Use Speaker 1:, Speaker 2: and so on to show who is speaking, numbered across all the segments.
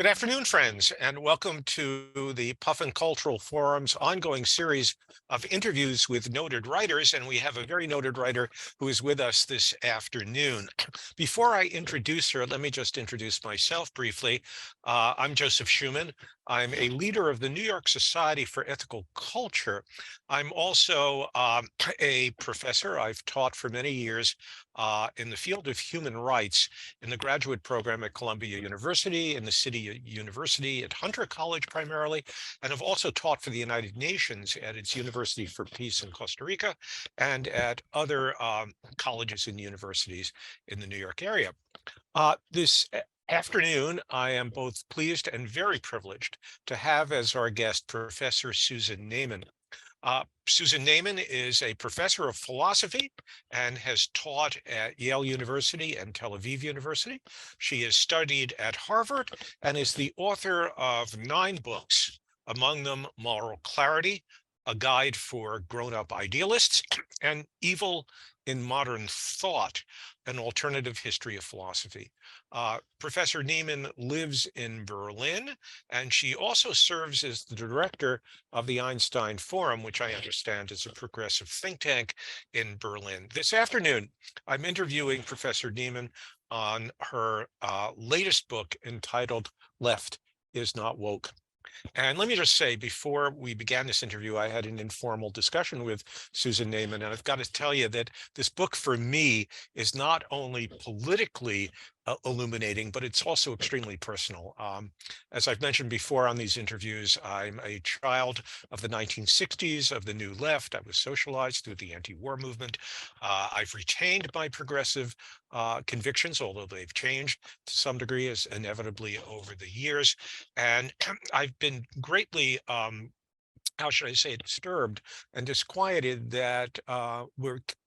Speaker 1: Good afternoon, friends, and welcome to the Puffin Cultural Forum's ongoing series of interviews with noted writers. And we have a very noted writer who is with us this afternoon. Before I introduce her, let me just introduce myself briefly. I'm Joseph Chuman. I'm a leader of the New York Society for Ethical Culture. I'm also a professor. I've taught for many years in the field of human rights in the graduate program at Columbia University, in the City University at Hunter College primarily, and have also taught for the United Nations at its University for Peace in Costa Rica and at other colleges and universities in the New York area. This afternoon, I am both pleased and very privileged to have as our guest Professor Susan Neiman. Susan Neiman is a professor of philosophy and has taught at Yale University and Tel Aviv University. She has studied at Harvard and is the author of 9 books, among them Moral Clarity, A Guide for Grown-Up Idealists, and Evil in Modern Thought, an Alternative History of Philosophy. Professor Neiman lives in Berlin, and she also serves as the director of the Einstein Forum, which I understand is a progressive think tank in Berlin. This afternoon, I'm interviewing Professor Neiman on her latest book entitled Left is Not Woke. And let me just say, before we began this interview, I had an informal discussion with Susan Neiman, and I've got to tell you that this book for me is not only politically illuminating, but it's also extremely personal. As I've mentioned before on these interviews, I'm a child of the 1960s, of the New Left. I was socialized through the anti-war movement. I've retained my progressive convictions, although they've changed to some degree as inevitably over the years. And I've been greatly, how should I say, disturbed and disquieted that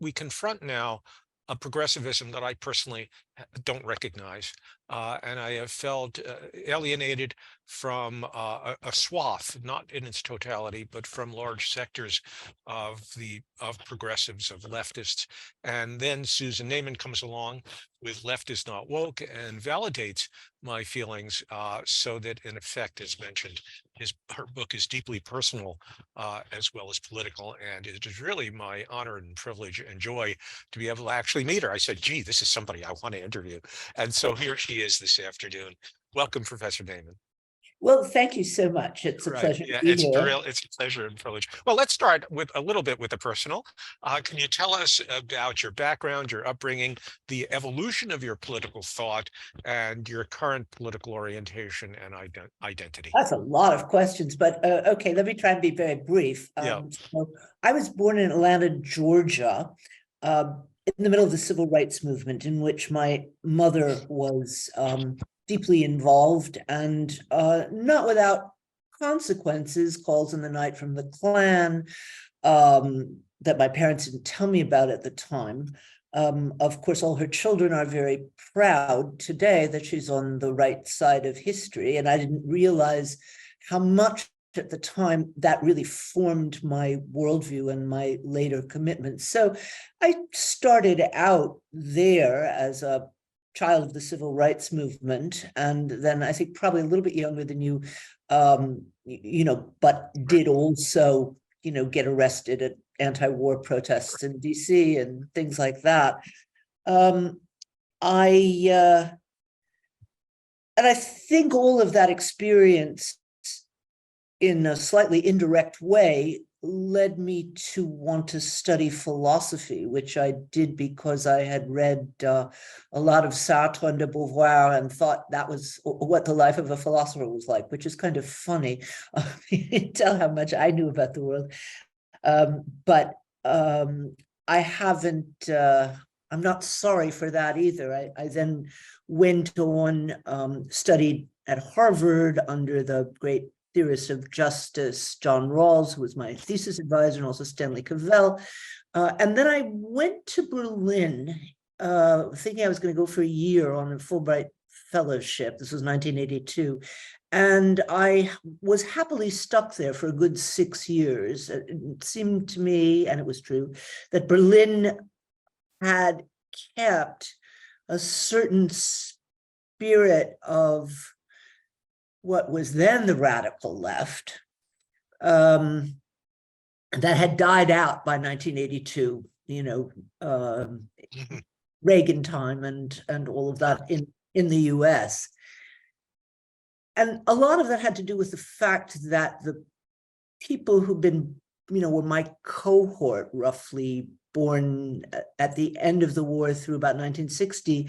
Speaker 1: we confront now a progressivism that I personally don't recognize. And I have felt alienated from a swath, not in its totality, but from large sectors of progressives, of leftists. And then Susan Neiman comes along with Left is Not Woke and validates my feelings so that, in effect, as mentioned, her book is deeply personal as well as political. And it is really my honor and privilege and joy to be able to actually meet her. I said, gee, this is somebody I want to interview. And so here she is this afternoon. Welcome, Professor Neiman.
Speaker 2: Well, thank you so much. It's a
Speaker 1: Right.
Speaker 2: pleasure
Speaker 1: Yeah,
Speaker 2: to be
Speaker 1: it's
Speaker 2: here.
Speaker 1: it's a pleasure and privilege. Well, let's start with a little bit with the personal. Can you tell us about your background, your upbringing, the evolution of your political thought, and your current political orientation and identity?
Speaker 2: That's a lot of questions, but okay, let me try and be very brief.
Speaker 1: Yeah.
Speaker 2: So I was born in Atlanta, Georgia, in the middle of the civil rights movement, in which my mother was deeply involved and not without consequences, calls in the night from the Klan, that my parents didn't tell me about at the time. Of course, all her children are very proud today that she's on the right side of history, and I didn't realize how much at the time that really formed my worldview and my later commitments. So I started out there as a child of the civil rights movement, and then I think probably a little bit younger than you, but did also, get arrested at anti-war protests in DC and things like that. I think all of that experience in a slightly indirect way led me to want to study philosophy, which I did because I had read a lot of Sartre and de Beauvoir and thought that was what the life of a philosopher was like, which is kind of funny. You can tell how much I knew about the world. But I haven't, I'm not sorry for that either. I then went on, studied at Harvard under the great theorist of justice, John Rawls, who was my thesis advisor, and also Stanley Cavell. And then I went to Berlin, thinking I was going to go for a year on a Fulbright fellowship. This was 1982. And I was happily stuck there for a good 6 years. It seemed to me, and it was true, that Berlin had kept a certain spirit of what was then the radical left, that had died out by 1982,
Speaker 1: Mhm.
Speaker 2: Reagan time and all of that in the US. And a lot of that had to do with the fact that the people who've been, were my cohort, roughly born at the end of the war through about 1960,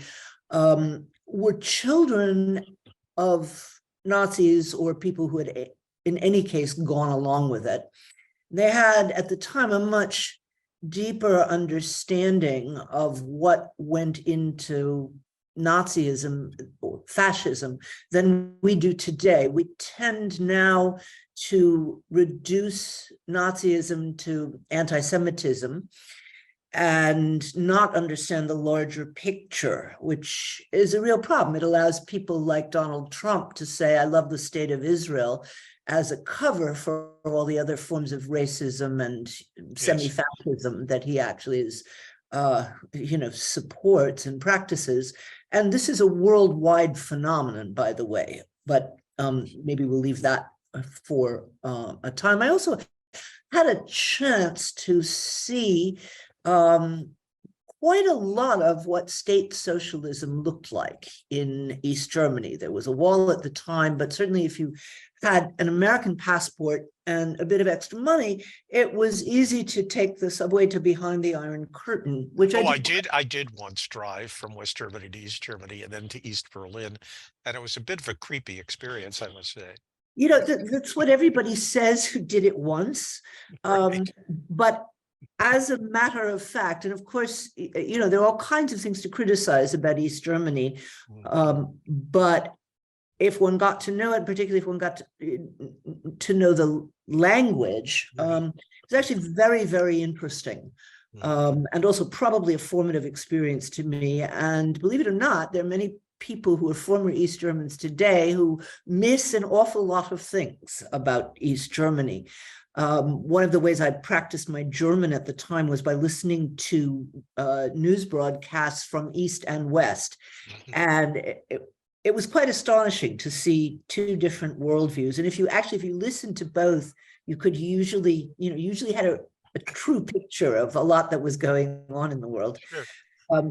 Speaker 2: were children of Nazis or people who had, in any case, gone along with it. They had, at the time, a much deeper understanding of what went into Nazism or fascism than we do today. We tend now to reduce Nazism to anti-Semitism and not understand the larger picture, which is a real problem. It allows people like Donald Trump to say, I love the state of Israel, as a cover for all the other forms of racism and
Speaker 1: Yes.
Speaker 2: semi-fascism that he actually is, supports and practices. And this is a worldwide phenomenon, by the way, but maybe we'll leave that for a time. I also had a chance to see quite a lot of what state socialism looked like in East Germany. There was a wall at the time, but certainly if you had an American passport and a bit of extra money, it was easy to take the subway to behind the Iron Curtain, which I
Speaker 1: Oh,
Speaker 2: did.
Speaker 1: I did once drive from West Germany to East Germany and then to East Berlin, and it was a bit of a creepy experience, I must say.
Speaker 2: That's what everybody says who did it once.
Speaker 1: Right.
Speaker 2: But as a matter of fact, and of course, there are all kinds of things to criticize about East Germany,
Speaker 1: Mhm.
Speaker 2: but if one got to know it, particularly if one got to know the language,
Speaker 1: Mhm.
Speaker 2: it's actually very, very interesting.
Speaker 1: Mhm.
Speaker 2: And also probably a formative experience to me. And believe it or not, there are many people who are former East Germans today who miss an awful lot of things about East Germany. One of the ways I practiced my German at the time was by listening to news broadcasts from East and West.
Speaker 1: Mhm.
Speaker 2: And it was quite astonishing to see two different worldviews. And if you listen to both, you could usually had a true picture of a lot that was going on in the world.
Speaker 1: Sure.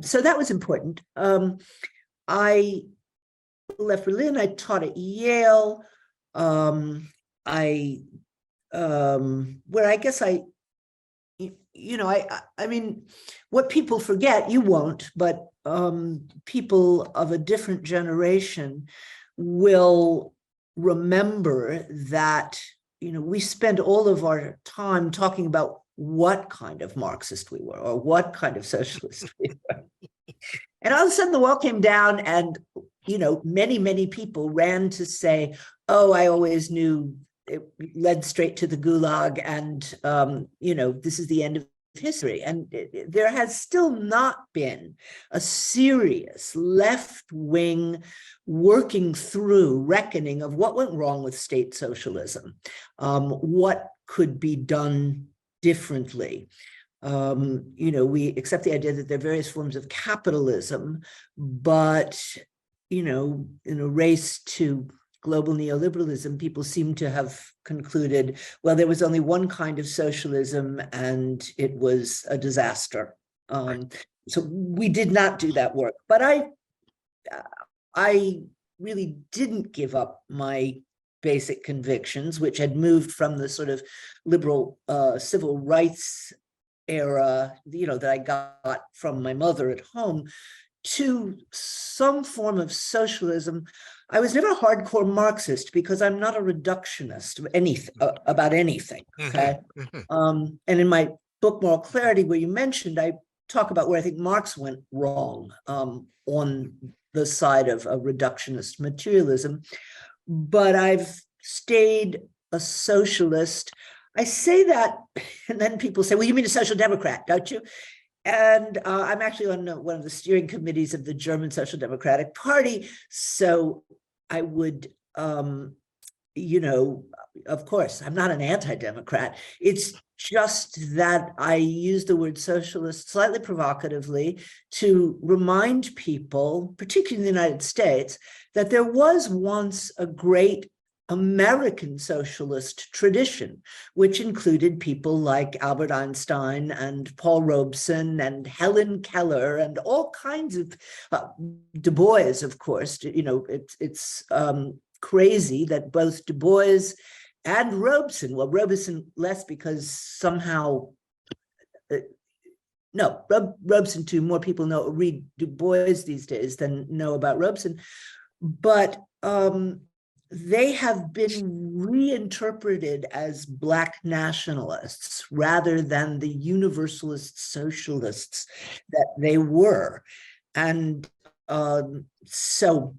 Speaker 2: So that was important. I left Berlin. I taught at Yale. I where I guess I mean, what people forget, you won't, but people of a different generation will remember that, we spend all of our time talking about what kind of Marxist we were or what kind of socialist we were. And all of a sudden the wall came down and, many, many people ran to say, oh, I always knew it led straight to the gulag and, this is the end of history. And there has still not been a serious left-wing working through reckoning of what went wrong with state socialism, what could be done differently. We accept the idea that there are various forms of capitalism, but, in a race to global neoliberalism, people seem to have concluded, well, there was only one kind of socialism and it was a disaster.
Speaker 1: Right.
Speaker 2: So we did not do that work, but I really didn't give up my basic convictions, which had moved from the sort of liberal civil rights era, that I got from my mother at home, to some form of socialism. I was never a hardcore Marxist because I'm not a reductionist of anything about anything. Okay,
Speaker 1: Mhm. Mhm.
Speaker 2: and in my book Moral Clarity, where you mentioned, I talk about where I think Marx went wrong on the side of a reductionist materialism. But I've stayed a socialist. I say that, and then people say, well, you mean a social democrat, don't you? And I'm actually on one of the steering committees of the German Social Democratic Party. So I would, of course, I'm not an anti-democrat. It's just that I use the word socialist slightly provocatively to remind people, particularly in the United States, that there was once a great American socialist tradition, which included people like Albert Einstein and Paul Robeson and Helen Keller and all kinds of Du Bois, of course. It's crazy that both Du Bois and Robeson, well, Robeson less because somehow, no, Robeson too, more people read Du Bois these days than know about Robeson, but they have been reinterpreted as Black nationalists rather than the universalist socialists that they were. And so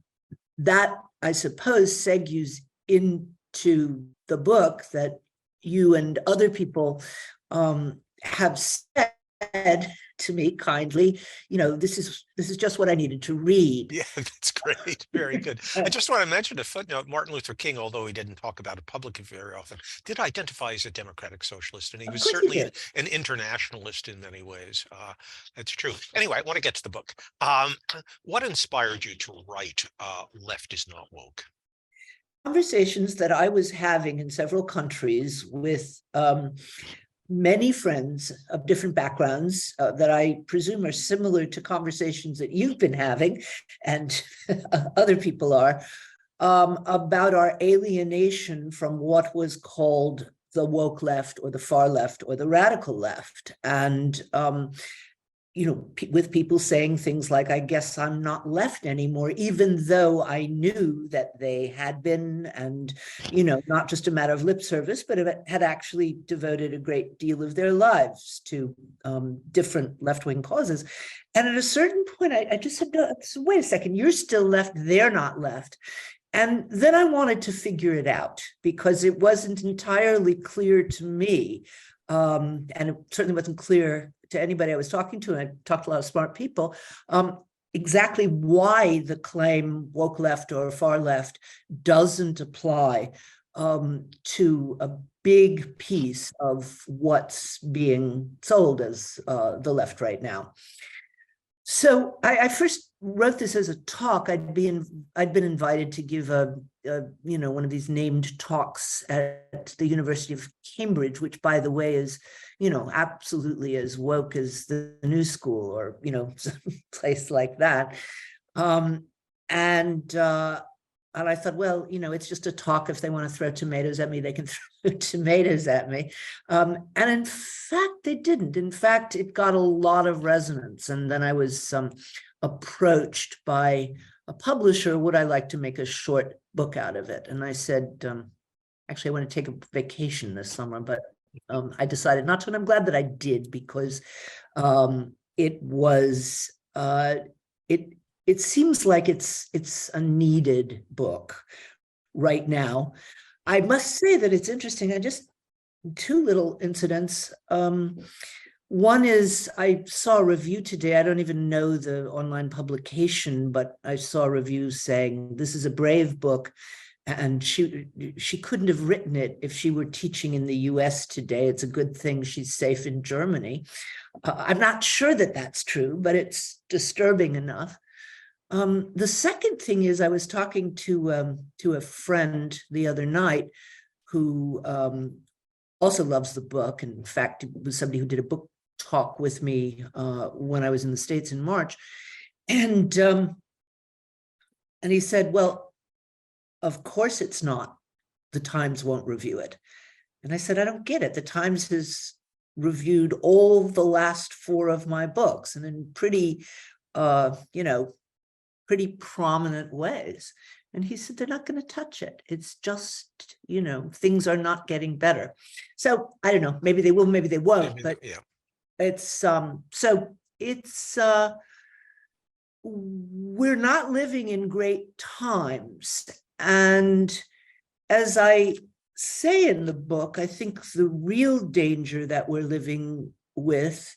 Speaker 2: that, I suppose, segues into the book that you and other people have said to me kindly, this is just what I needed to read.
Speaker 1: Yeah, that's great. Very good. I just want to mention a footnote. Martin Luther King, although he didn't talk about it publicly very often, did identify as a democratic socialist, and he was certainly an internationalist in many ways. That's true. Anyway, I want to get to the book. What inspired you to write Left is Not Woke?
Speaker 2: Conversations that I was having in several countries with many friends of different backgrounds that I presume are similar to conversations that you've been having and other people are, about our alienation from what was called the woke left or the far left or the radical left. And with people saying things like, I guess I'm not left anymore, even though I knew that they had been, and, not just a matter of lip service, but had actually devoted a great deal of their lives to different left-wing causes. And at a certain point, I just said, no, wait a second, you're still left, they're not left. And then I wanted to figure it out because it wasn't entirely clear to me, and it certainly wasn't clear to anybody I was talking to, and I talked to a lot of smart people, exactly why the claim woke left or far left doesn't apply to a big piece of what's being sold as the left right now. So I first wrote this as a talk. I'd been invited to give one of these named talks at the University of Cambridge, which, by the way, is absolutely as woke as the New School or some place like that. And I thought, well, it's just a talk. If they want to throw tomatoes at me, they can throw tomatoes at me. And in fact, they didn't. In fact, it got a lot of resonance. And then I was approached by a publisher, would I like to make a short book out of it? And I said, actually, I want to take a vacation this summer, but I decided not to. And I'm glad that I did, because it was, it seems like it's a needed book right now. I must say that it's interesting. Two little incidents. One is I saw a review today. I don't even know the online publication, but I saw a review saying this is a brave book, and she couldn't have written it if she were teaching in the US today. It's a good thing she's safe in Germany. I'm not sure that that's true, but it's disturbing enough. The second thing is I was talking to a friend the other night who also loves the book. In fact, it was somebody who did a book talk with me when I was in the States in March. And he said, well, of course it's not. The Times won't review it. And I said, I don't get it. The Times has reviewed all the last 4 of my books, and in pretty prominent ways. And he said, they're not going to touch it. It's just, things are not getting better. So I don't know, maybe they will, maybe they won't, but yeah. We're not living in great times. And as I say in the book, I think the real danger that we're living with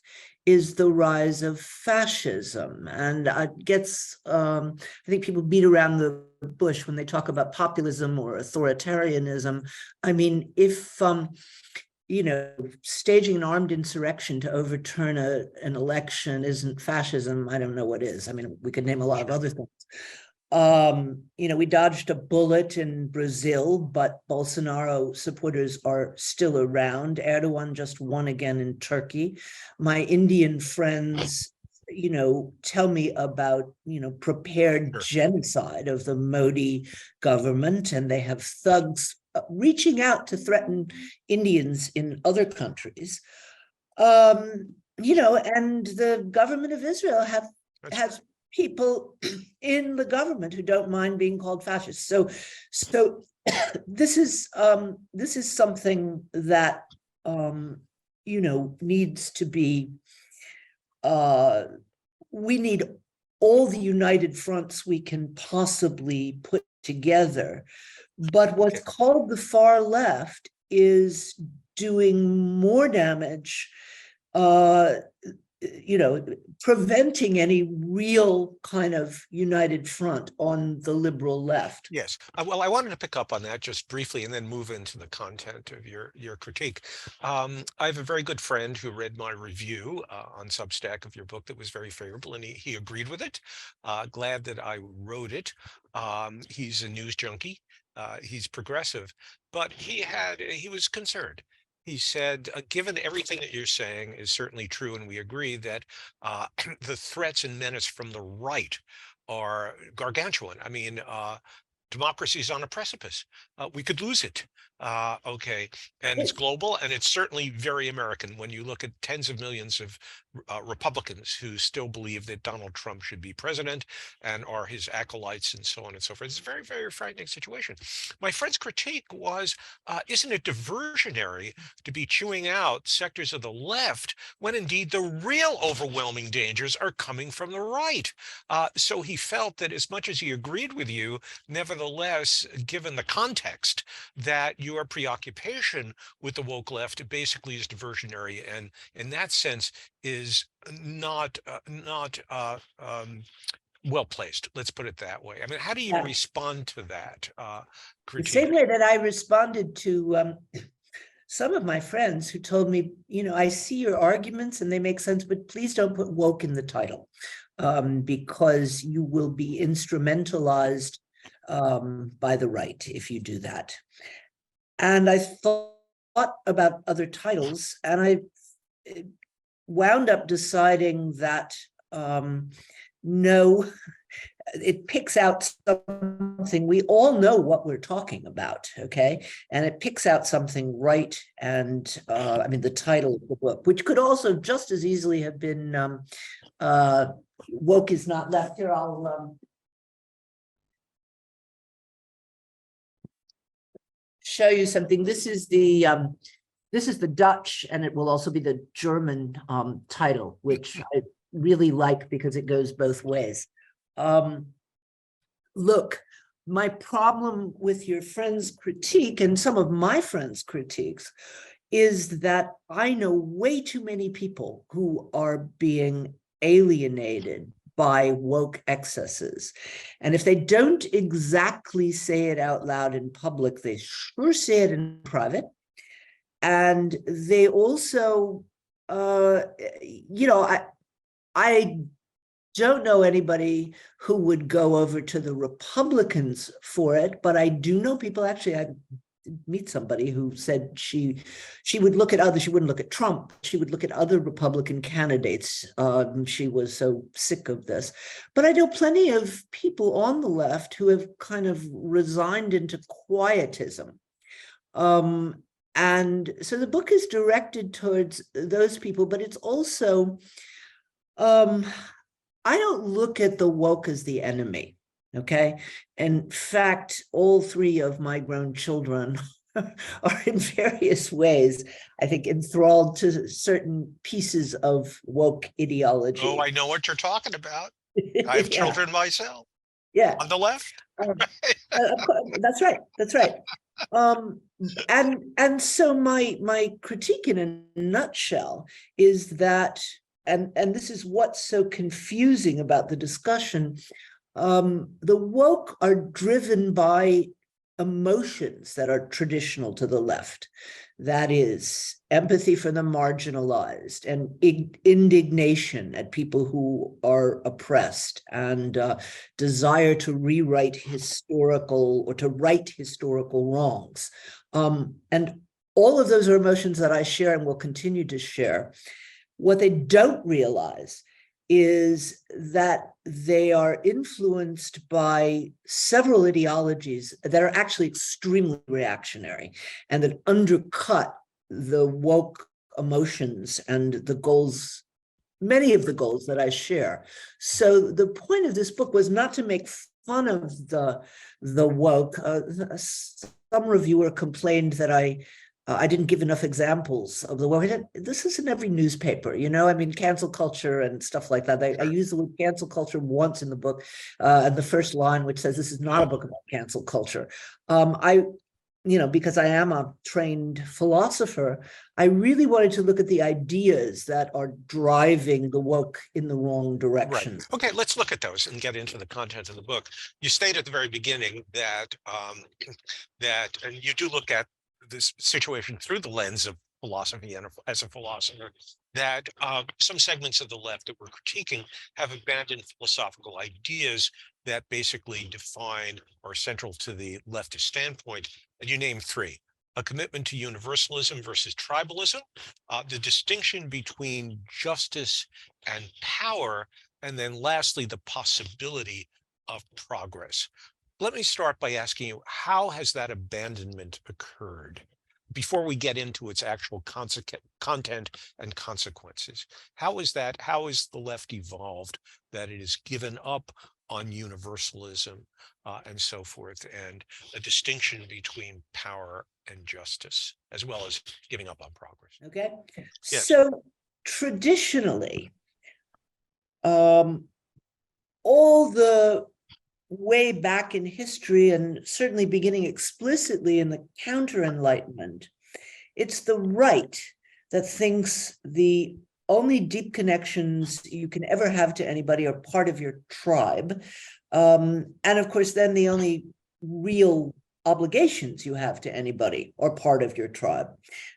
Speaker 2: is the rise of fascism. And it gets, I think people beat around the bush when they talk about populism or authoritarianism. I mean, if staging an armed insurrection to overturn an election isn't fascism. I don't know what is. I mean, we could name a lot of other things. We dodged a bullet in Brazil, but Bolsonaro supporters are still around. Erdogan just won again in Turkey. My Indian friends, tell me about, prepared genocide of the Modi government, and they have thugs reaching out to threaten Indians in other countries. And the government of Israel has people in the government who don't mind being called fascists. So this is something that needs to be. We need all the united fronts we can possibly put together. But what's called the far left is doing more damage, preventing any real kind of united front on the liberal left.
Speaker 1: Yes. Well, I wanted to pick up on that just briefly and then move into the content of your critique. I have a very good friend who read my review on Substack of your book that was very favorable, and he agreed with it. Glad that I wrote it. He's a news junkie. He's progressive, but he was concerned. He said, given everything that you're saying is certainly true, and we agree that the threats and menace from the right are gargantuan. I mean, democracy is on a precipice. We could lose it. Okay. And it's global, and it's certainly very American when you look at tens of millions of Republicans who still believe that Donald Trump should be president and are his acolytes and so on and so forth. It's a very, very frightening situation. My friend's critique was, isn't it diversionary to be chewing out sectors of the left when indeed the real overwhelming dangers are coming from the right? So he felt that as much as he agreed with you, nevertheless, given the context, that your preoccupation with the woke left basically is diversionary, and in that sense is not well placed. Let's put it that way. I mean, how do you respond to that critique?
Speaker 2: The same way that I responded to some of my friends who told me, I see your arguments and they make sense, but please don't put woke in the title, because you will be instrumentalized by the right if you do that. And I thought about other titles, and I wound up deciding that no, it picks out something. We all know what we're talking about, okay? And it picks out something right. And I mean, the title of the book, which could also just as easily have been Woke is Not Left. Here, I'll show you something. This is the Dutch, and it will also be the German title, which I really like because it goes both ways. Look, my problem with your friend's critique and some of my friends' critiques is that I know way too many people who are being alienated by woke excesses. And if they don't exactly say it out loud in public, they sure say it in private. And they also, I don't know anybody who would go over to the Republicans for it, but I do know people. Actually, I meet somebody who said she would look at others. She wouldn't look at Trump. She would look at other Republican candidates. She was so sick of this. But I know plenty of people on the left who have kind of resigned into quietism. And so the book is directed towards those people, but it's also, I don't look at the woke as the enemy, okay? In fact, all three of my grown children are in various ways, I think, enthralled to certain pieces of woke ideology.
Speaker 1: Oh, I know what you're talking about. I have children myself.
Speaker 2: Yeah.
Speaker 1: On the left.
Speaker 2: That's right. That's right. And so my critique in a nutshell is that, and this is what's so confusing about the discussion, the woke are driven by emotions that are traditional to the left. That is empathy for the marginalized and indignation at people who are oppressed, and desire to rewrite historical or to right historical wrongs. And all of those are emotions that I share and will continue to share. What they don't realize is that they are influenced by several ideologies that are actually extremely reactionary and that undercut the woke emotions and the goals, many of the goals that I share. So the point of this book was not to make fun of the woke. Some reviewer complained that I didn't give enough examples of the woke. This is in every newspaper, you know, I mean, cancel culture and stuff like that. I use the word cancel culture once in the book, and the first line, which says this is not a book about cancel culture. Because I am a trained philosopher, I really wanted to look at the ideas that are driving the woke in the wrong direction.
Speaker 1: Right. Okay, let's look at those and get into the content of the book. You state at the very beginning that and you do look at this situation through the lens of philosophy, and as a philosopher, that some segments of the left that we're critiquing have abandoned philosophical ideas that basically define or are central to the leftist standpoint. And you name three: a commitment to universalism versus tribalism, the distinction between justice and power, and then lastly, the possibility of progress. Let me start by asking you, how has that abandonment occurred? Before we get into its actual content and consequences, how is the left evolved that it has given up on universalism and so forth, and a distinction between power and justice, as well as giving up on progress?
Speaker 2: Okay.
Speaker 1: Yes.
Speaker 2: So traditionally, all the way back in history, and certainly beginning explicitly in the counter-enlightenment, it's the right that thinks the only deep connections you can ever have to anybody are part of your tribe. And of course, then the only real obligations you have to anybody are part of your tribe.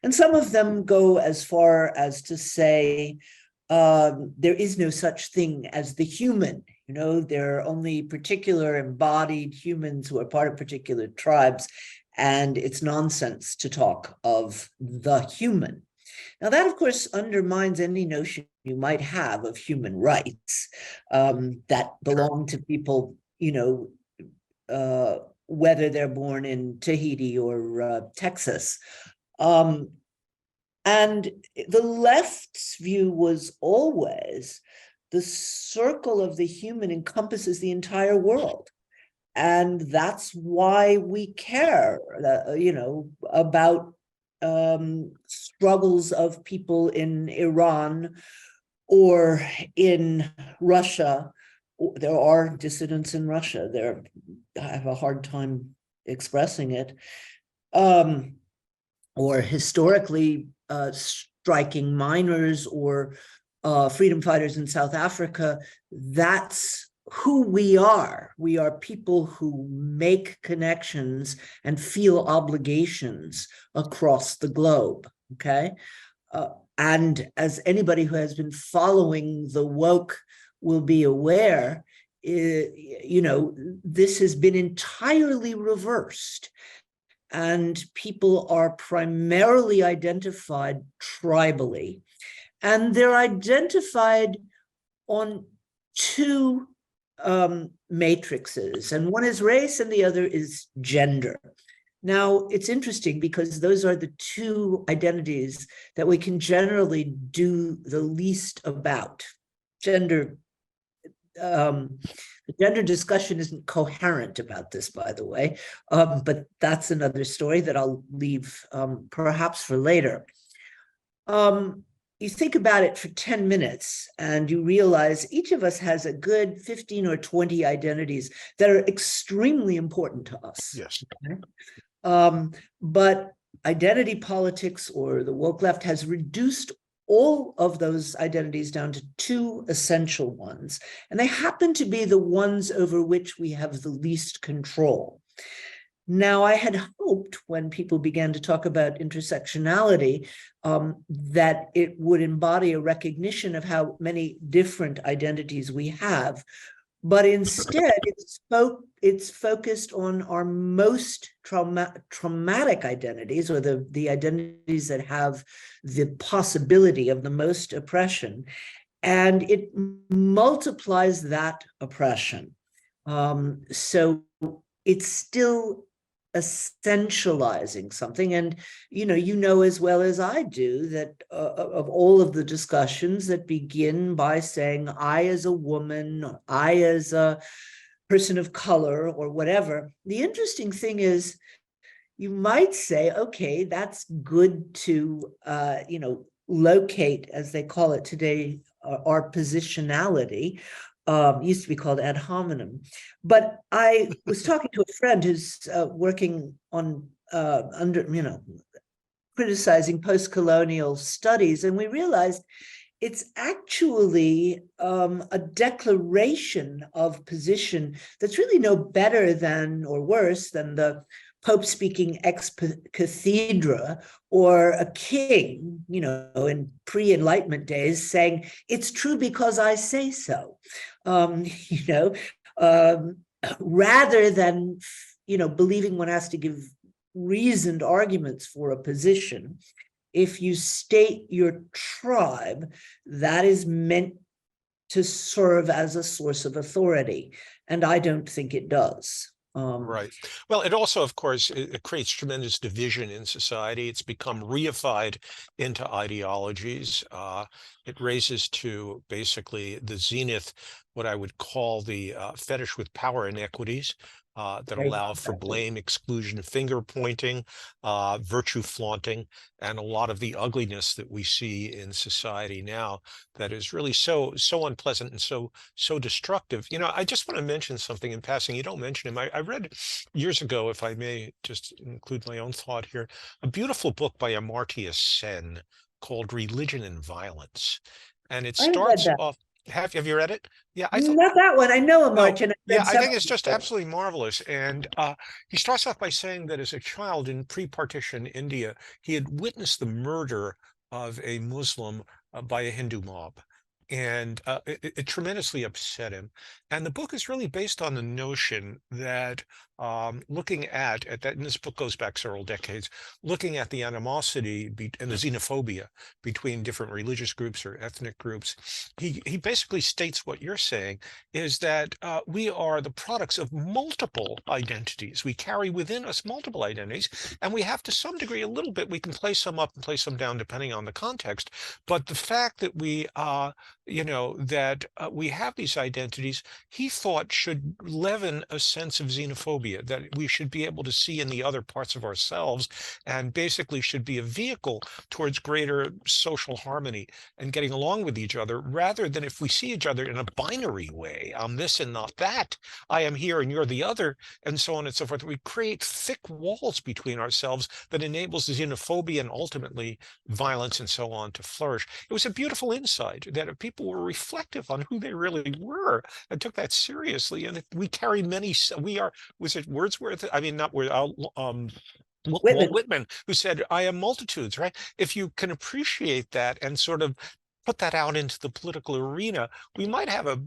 Speaker 2: And some of them go as far as to say, there is no such thing as the human. You know, there are only particular embodied humans who are part of particular tribes, and it's nonsense to talk of the human. Now, that, of course, undermines any notion you might have of human rights that belong to people, whether they're born in Tahiti or Texas. And the left's view was always the circle of the human encompasses the entire world. And that's why we care, about struggles of people in Iran or in Russia. There are dissidents in Russia. I have a hard time expressing it. Or historically, striking miners or freedom fighters in South Africa. That's who we are. We are people who make connections and feel obligations across the globe, okay? And as anybody who has been following the woke will be aware, this has been entirely reversed. And people are primarily identified tribally. And they're identified on two matrices, and one is race and the other is gender. Now, it's interesting because those are the two identities that we can generally do the least about. The gender discussion isn't coherent about this, by the way, but that's another story that I'll leave perhaps for later. You think about it for 10 minutes and you realize each of us has a good 15 or 20 identities that are extremely important to us.
Speaker 1: Yes.
Speaker 2: Okay? But identity politics or the woke left has reduced all of those identities down to two essential ones. And they happen to be the ones over which we have the least control. Now, I had hoped when people began to talk about intersectionality that it would embody a recognition of how many different identities we have. But instead, it's focused on our most traumatic identities, or the identities that have the possibility of the most oppression, and it multiplies that oppression. So it's still essentializing something. And you know as well as I do that of all of the discussions that begin by saying I as a woman, or I as a person of color, or whatever, the interesting thing is you might say, okay, that's good to locate, as they call it today, our positionality. Used to be called ad hominem. But I was talking to a friend who's working on criticizing post-colonial studies, and we realized it's actually a declaration of position that's really no better than or worse than the Pope speaking ex cathedra, or a king, in pre-Enlightenment days saying, it's true because I say so. you know, um, Rather than, believing one has to give reasoned arguments for a position. If you state your tribe, that is meant to serve as a source of authority. And I don't think it does.
Speaker 1: Right. Well, it also, of course, it creates tremendous division in society. It's become reified into ideologies. It raises to basically the zenith what I would call the fetish with power inequities that allow for blame, exclusion, finger pointing, virtue flaunting, and a lot of the ugliness that we see in society now that is really so unpleasant and so destructive. I just want to mention something in passing. You don't mention him. I read years ago, if I may just include my own thought here, a beautiful book by Amartya Sen called Religion and Violence. And it
Speaker 2: I read
Speaker 1: starts
Speaker 2: that.
Speaker 1: off, have you read it? Yeah, I thought,
Speaker 2: Not that one. I know a
Speaker 1: oh,
Speaker 2: march, and I
Speaker 1: yeah,
Speaker 2: read
Speaker 1: I think
Speaker 2: several
Speaker 1: it's just
Speaker 2: books.
Speaker 1: absolutely marvelous. And he starts off by saying that as a child in pre-partition India, he had witnessed the murder of a Muslim by a Hindu mob. And it tremendously upset him. And the book is really based on the notion that looking at that, and this book goes back several decades, looking at the animosity and the xenophobia between different religious groups or ethnic groups, he basically states what you're saying is that we are the products of multiple identities. We carry within us multiple identities, and we have to some degree, a little bit, we can play some up and play some down depending on the context. But the fact that we have these identities, he thought should leaven a sense of xenophobia, that we should be able to see in the other parts of ourselves, and basically should be a vehicle towards greater social harmony and getting along with each other, rather than if we see each other in a binary way, I'm this and not that, I am here and you're the other, and so on and so forth. We create thick walls between ourselves that enables xenophobia and ultimately violence and so on to flourish. It was a beautiful insight that if people were reflective on who they really were and took that seriously, and if we carry was it Wordsworth? I mean, not Words, Walt
Speaker 2: Whitman.
Speaker 1: Whitman, who said, I am multitudes, right? If you can appreciate that and sort of put that out into the political arena, we might have a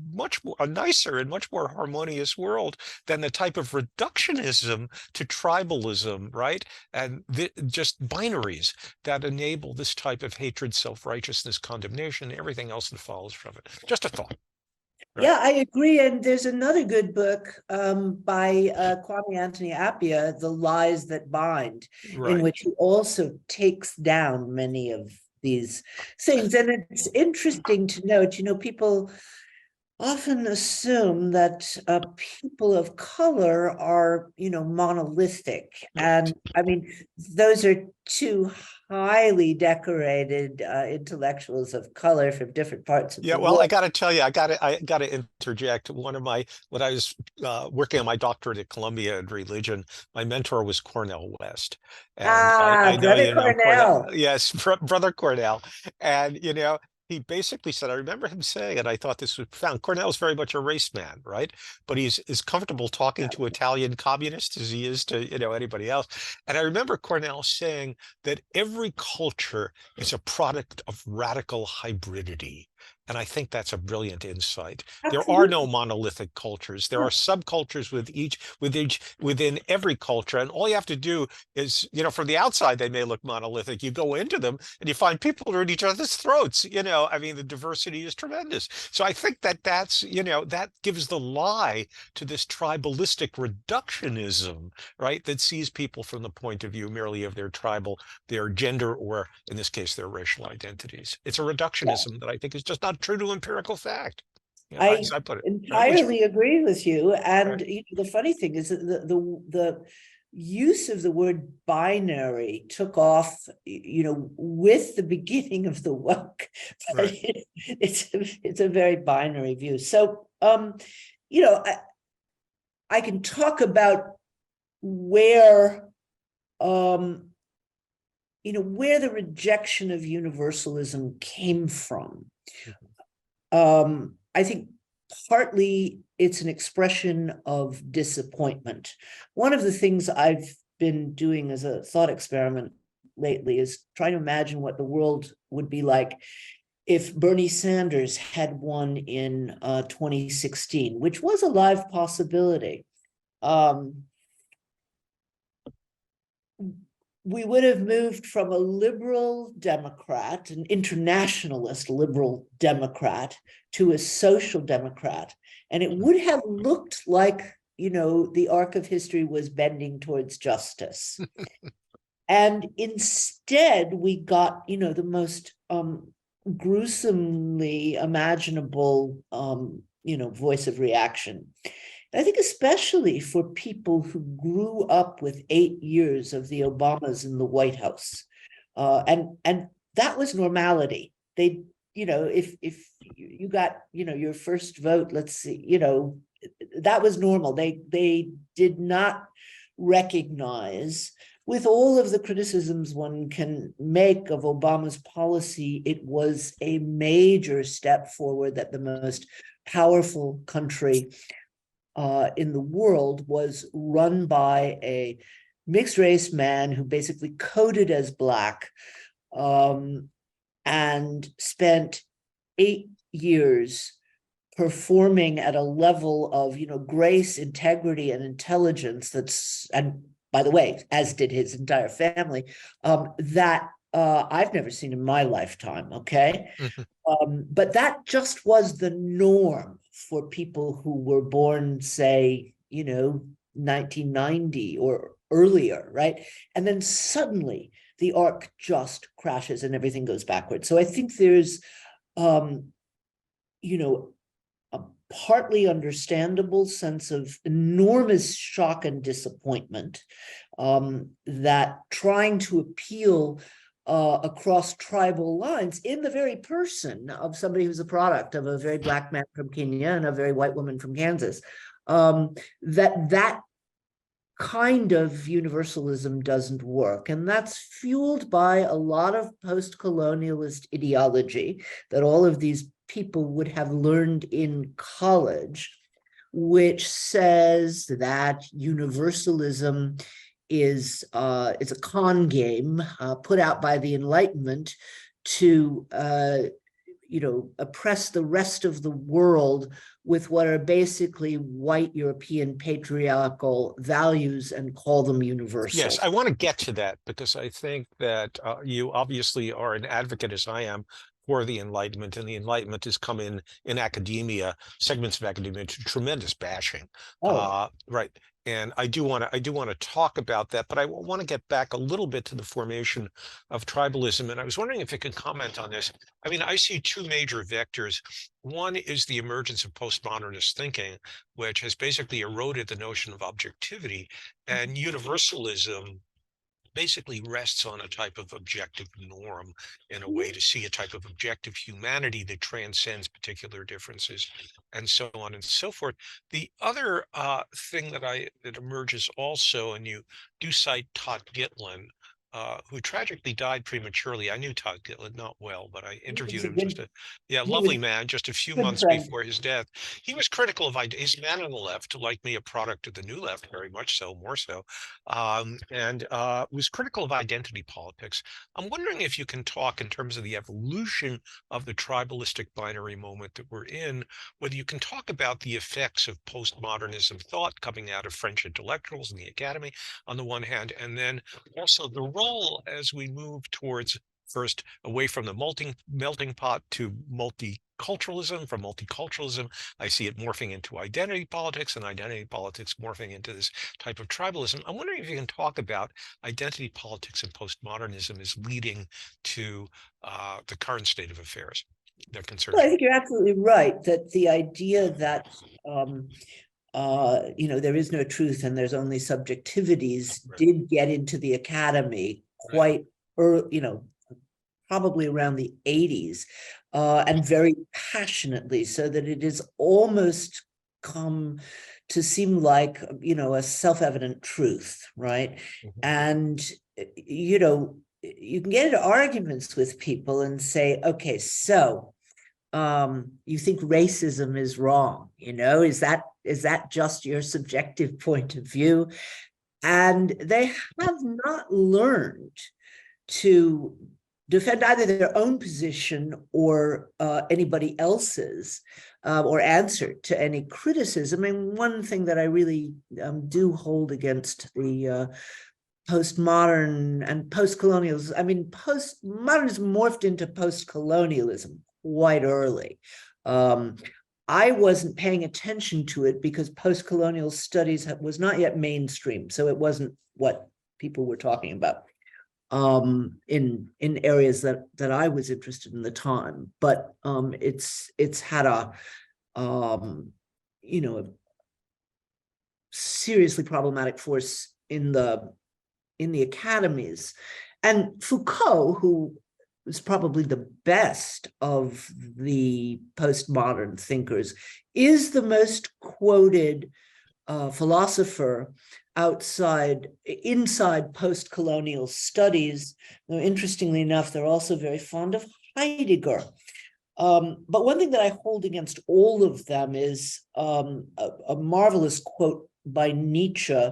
Speaker 1: nicer and much more harmonious world than the type of reductionism to tribalism, right? And just binaries that enable this type of hatred, self-righteousness, condemnation, everything else that follows from it. Just a thought. Right.
Speaker 2: Yeah, I agree. And there's another good book by Kwame Anthony Appiah, The Lies That Bind, in
Speaker 1: Right.
Speaker 2: which he also takes down many of these things. And it's interesting to note, people often assume that people of color are, monolithic. And I mean, those are two highly decorated intellectuals of color from different parts of
Speaker 1: Yeah,
Speaker 2: the
Speaker 1: well, I
Speaker 2: world.
Speaker 1: got to tell you, I got to interject. When I was working on my doctorate at Columbia in religion, my mentor was Cornell West, and I know
Speaker 2: Brother
Speaker 1: you know Cornell.
Speaker 2: Cornell.
Speaker 1: Yes, brother Cornell, and he basically said, I remember him saying, and I thought this was profound. Cornell's very much a race man, right? But he's as comfortable talking to Italian communists as he is to, anybody else. And I remember Cornell saying that every culture is a product of radical hybridity. And I think that's a brilliant insight. There are no
Speaker 2: Absolutely.
Speaker 1: monolithic cultures. There are subcultures within every culture. And all you have to do is, from the outside, they may look monolithic. You go into them and you find people are at each other's throats. I mean, the diversity is tremendous. So I think that gives the lie to this tribalistic reductionism, right? That sees people from the point of view merely of their gender, or in this case, their racial identities. It's a
Speaker 2: Yeah.
Speaker 1: reductionism that I think is just not true to empirical fact.
Speaker 2: I
Speaker 1: As I put it, right?
Speaker 2: entirely agree with you.
Speaker 1: Right,
Speaker 2: And the funny thing is that the use of the word binary took off, with the beginning of the woke. But
Speaker 1: right.
Speaker 2: it's a very binary view. So I can talk about where where the rejection of universalism came from. I think partly it's an expression of disappointment. One of the things I've been doing as a thought experiment lately is trying to imagine what the world would be like if Bernie Sanders had won in 2016, which was a live possibility. We would have moved from a liberal Democrat, an internationalist liberal Democrat, to a social democrat. And it would have looked like, the arc of history was bending towards justice. And instead, we got, the most gruesomely imaginable, voice of reaction. I think especially for people who grew up with 8 years of the Obamas in the White House, and that was normality. They, if you got, your first vote, let's see, that was normal. They did not recognize, with all of the criticisms one can make of Obama's policy, it was a major step forward that the most powerful country in the world was run by a mixed race man who basically coded as Black, and spent 8 years performing at a level of grace, integrity, and intelligence and by the way, as did his entire family, that I've never seen in my lifetime. Okay. But that just was the norm for people who were born, say, 1990 or earlier, right? And then suddenly the arc just crashes and everything goes backwards. So I think there's, a partly understandable sense of enormous shock and disappointment, that trying to appeal across tribal lines in the very person of somebody who's a product of a very Black man from Kenya and a very white woman from Kansas, that kind of universalism doesn't work. And that's fueled by a lot of post-colonialist ideology that all of these people would have learned in college, which says that universalism is a con game put out by the Enlightenment to oppress the rest of the world with what are basically white European patriarchal values and call them
Speaker 1: Yes,
Speaker 2: universal.
Speaker 1: I want to get to that because I think that you obviously are an advocate, as I am, for the Enlightenment, and the Enlightenment has come in academia, segments of academia, to tremendous bashing.
Speaker 2: Oh,
Speaker 1: Right. And I do want to talk about that, but I want to get back a little bit to the formation of tribalism. And I was wondering if you could comment on this. I mean, I see two major vectors. One is the emergence of postmodernist thinking, which has basically eroded the notion of objectivity, and universalism basically rests on a type of objective norm, in a way to see a type of objective humanity that transcends particular differences, and so on and so forth. The other thing that emerges also, and you do cite Todd Gitlin, who tragically died prematurely. I knew Todd Gitlin not well, but I
Speaker 2: He
Speaker 1: interviewed
Speaker 2: was a
Speaker 1: him just
Speaker 2: good, he was
Speaker 1: lovely man, just a few
Speaker 2: a good
Speaker 1: months
Speaker 2: friend.
Speaker 1: before his death. He was critical of he's a man on the left, like me, a product of the new left, very much so, more so, and was critical of identity politics. I'm wondering if you can talk in terms of the evolution of the tribalistic binary moment that we're in, whether you can talk about the effects of postmodernism thought coming out of French intellectuals in the academy on the one hand, and then also the role as we move towards first away from the melting pot to multiculturalism. From multiculturalism, I see it morphing into identity politics, and identity politics morphing into this type of tribalism. I'm wondering if you can talk about identity politics and postmodernism as leading to the current state of affairs that
Speaker 2: Well,
Speaker 1: concerns
Speaker 2: I
Speaker 1: you.
Speaker 2: think you're absolutely right that the idea that there is no truth and there's only subjectivities
Speaker 1: Right,
Speaker 2: did get into the academy
Speaker 1: right.
Speaker 2: quite early, probably around the 80s, and very passionately, so that it has almost come to seem like, a self-evident truth, right?
Speaker 1: Mhm.
Speaker 2: And, you can get into arguments with people and say, okay, so you think racism is wrong, is that just your subjective point of view? And they have not learned to defend either their own position or anybody else's, or answer to any criticism. And one thing that I really do hold against the postmodern and post-colonialism, postmodernism morphed into post-colonialism quite early. Um, I wasn't paying attention to it because post-colonial studies was not yet mainstream, so it wasn't what people were talking about in areas that I was interested in the time. But it's had a a seriously problematic force in the academies. And Foucault, who was probably the best of the postmodern thinkers, is the most quoted philosopher inside post-colonial studies. Now, interestingly enough, they're also very fond of Heidegger. But one thing that I hold against all of them is a marvelous quote by Nietzsche,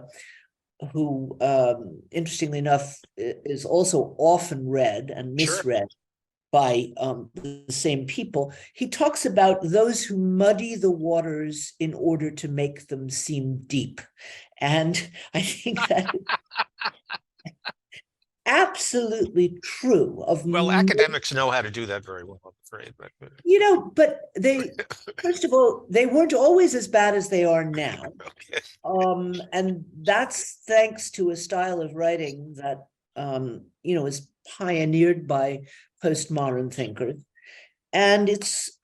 Speaker 2: who, interestingly enough, is also often read and
Speaker 1: Sure.
Speaker 2: misread by the same people. He talks about those who muddy the waters in order to make them seem deep. And I think that is absolutely true of
Speaker 1: Well, academics know how to do that very well, I'm afraid.
Speaker 2: but first of all, they weren't always as bad as they are now.
Speaker 1: Okay.
Speaker 2: And that's thanks to a style of writing that is pioneered by postmodern thinkers. And it's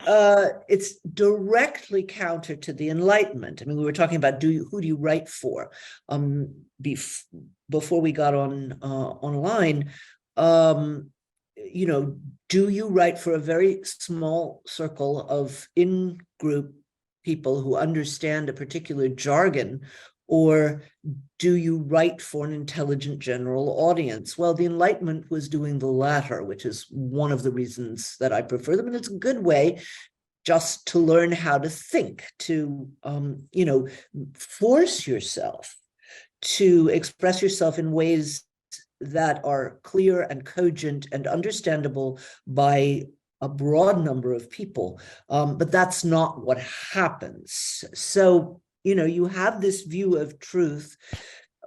Speaker 2: directly counter to the Enlightenment. I mean, we were talking about who do you write for? Before we got online, do you write for a very small circle of in-group people who understand a particular jargon, or do you write for an intelligent general audience? Well, the Enlightenment was doing the latter, which is one of the reasons that I prefer them. And it's a good way just to learn how to think, to, force yourself to express yourself in ways that are clear and cogent and understandable by a broad number of people. But that's not what happens. So, you have this view of truth,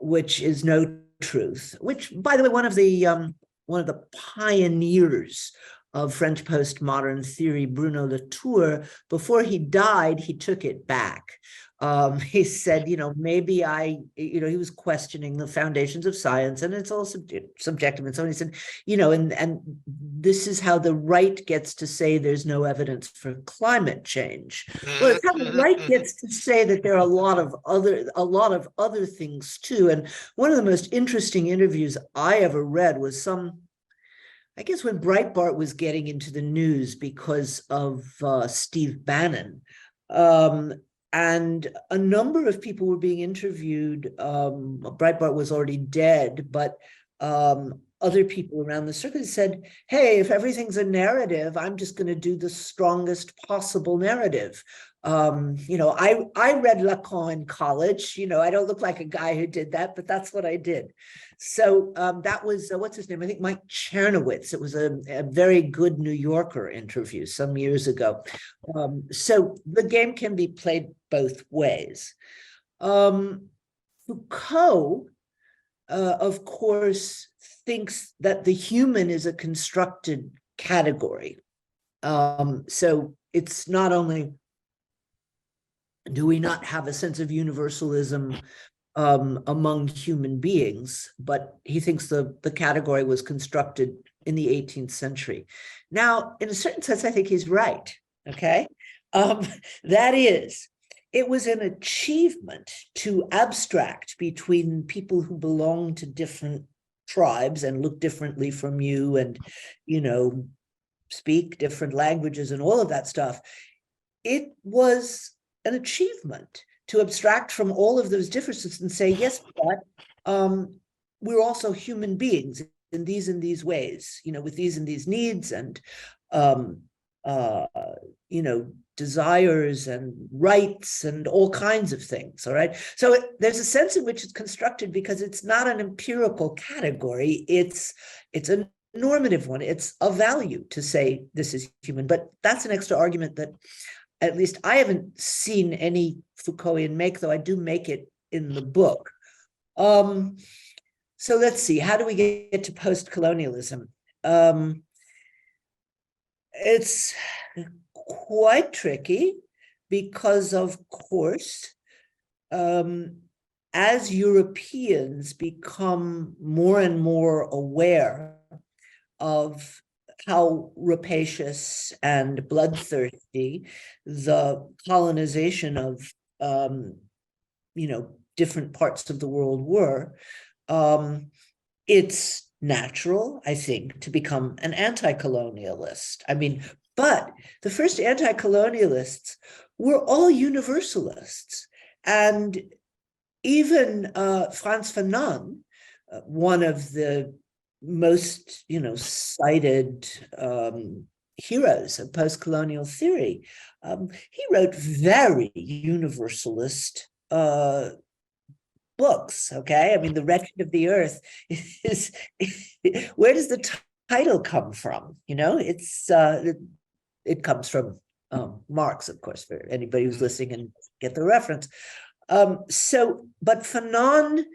Speaker 2: which is no truth, which, by the way, one of the pioneers of French postmodern theory, Bruno Latour, before he died, he took it back. He said, maybe he was questioning the foundations of science, and it's all subjective. And so he said, and this is how the right gets to say there's no evidence for climate change. Well, it's how the right gets to say that there are a lot of other things too. And one of the most interesting interviews I ever read was I guess when Breitbart was getting into the news because of Steve Bannon. And a number of people were being interviewed. Breitbart was already dead, but other people around the circle. He said, hey, if everything's a narrative, I'm just going to do the strongest possible narrative. I read Lacan in college. I don't look like a guy who did that, but that's what I did. So that was, what's his name? I think Mike Chernowitz. It was a very good New Yorker interview some years ago. So the game can be played both ways. Foucault, of course, thinks that the human is a constructed category. So it's not only do we not have a sense of universalism among human beings, but he thinks the category was constructed in the 18th century. Now, in a certain sense, I think he's right, okay? That is, it was an achievement to abstract between people who belong to different tribes and look differently from you and, speak different languages and all of that stuff. It was an achievement to abstract from all of those differences and say, yes, but we're also human beings in these ways, with these and these needs and, desires and rights and all kinds of things, all right? So there's a sense in which it's constructed because it's not an empirical category. It's a normative one. It's a value to say this is human, but that's an extra argument that at least I haven't seen any Foucaultian make, though I do make it in the book. So let's see, how do we get to post-colonialism? It's quite tricky because, of course, as Europeans become more and more aware of how rapacious and bloodthirsty the colonization of, different parts of the world were, it's natural, I think, to become an anti-colonialist. But the first anti-colonialists were all universalists. And even Frantz Fanon, one of the most, cited heroes of post-colonial theory, he wrote very universalist books, okay? The Wretched of the Earth is, where does the title come from? It comes from Marx, of course, for anybody who's listening and get the reference. But Fanon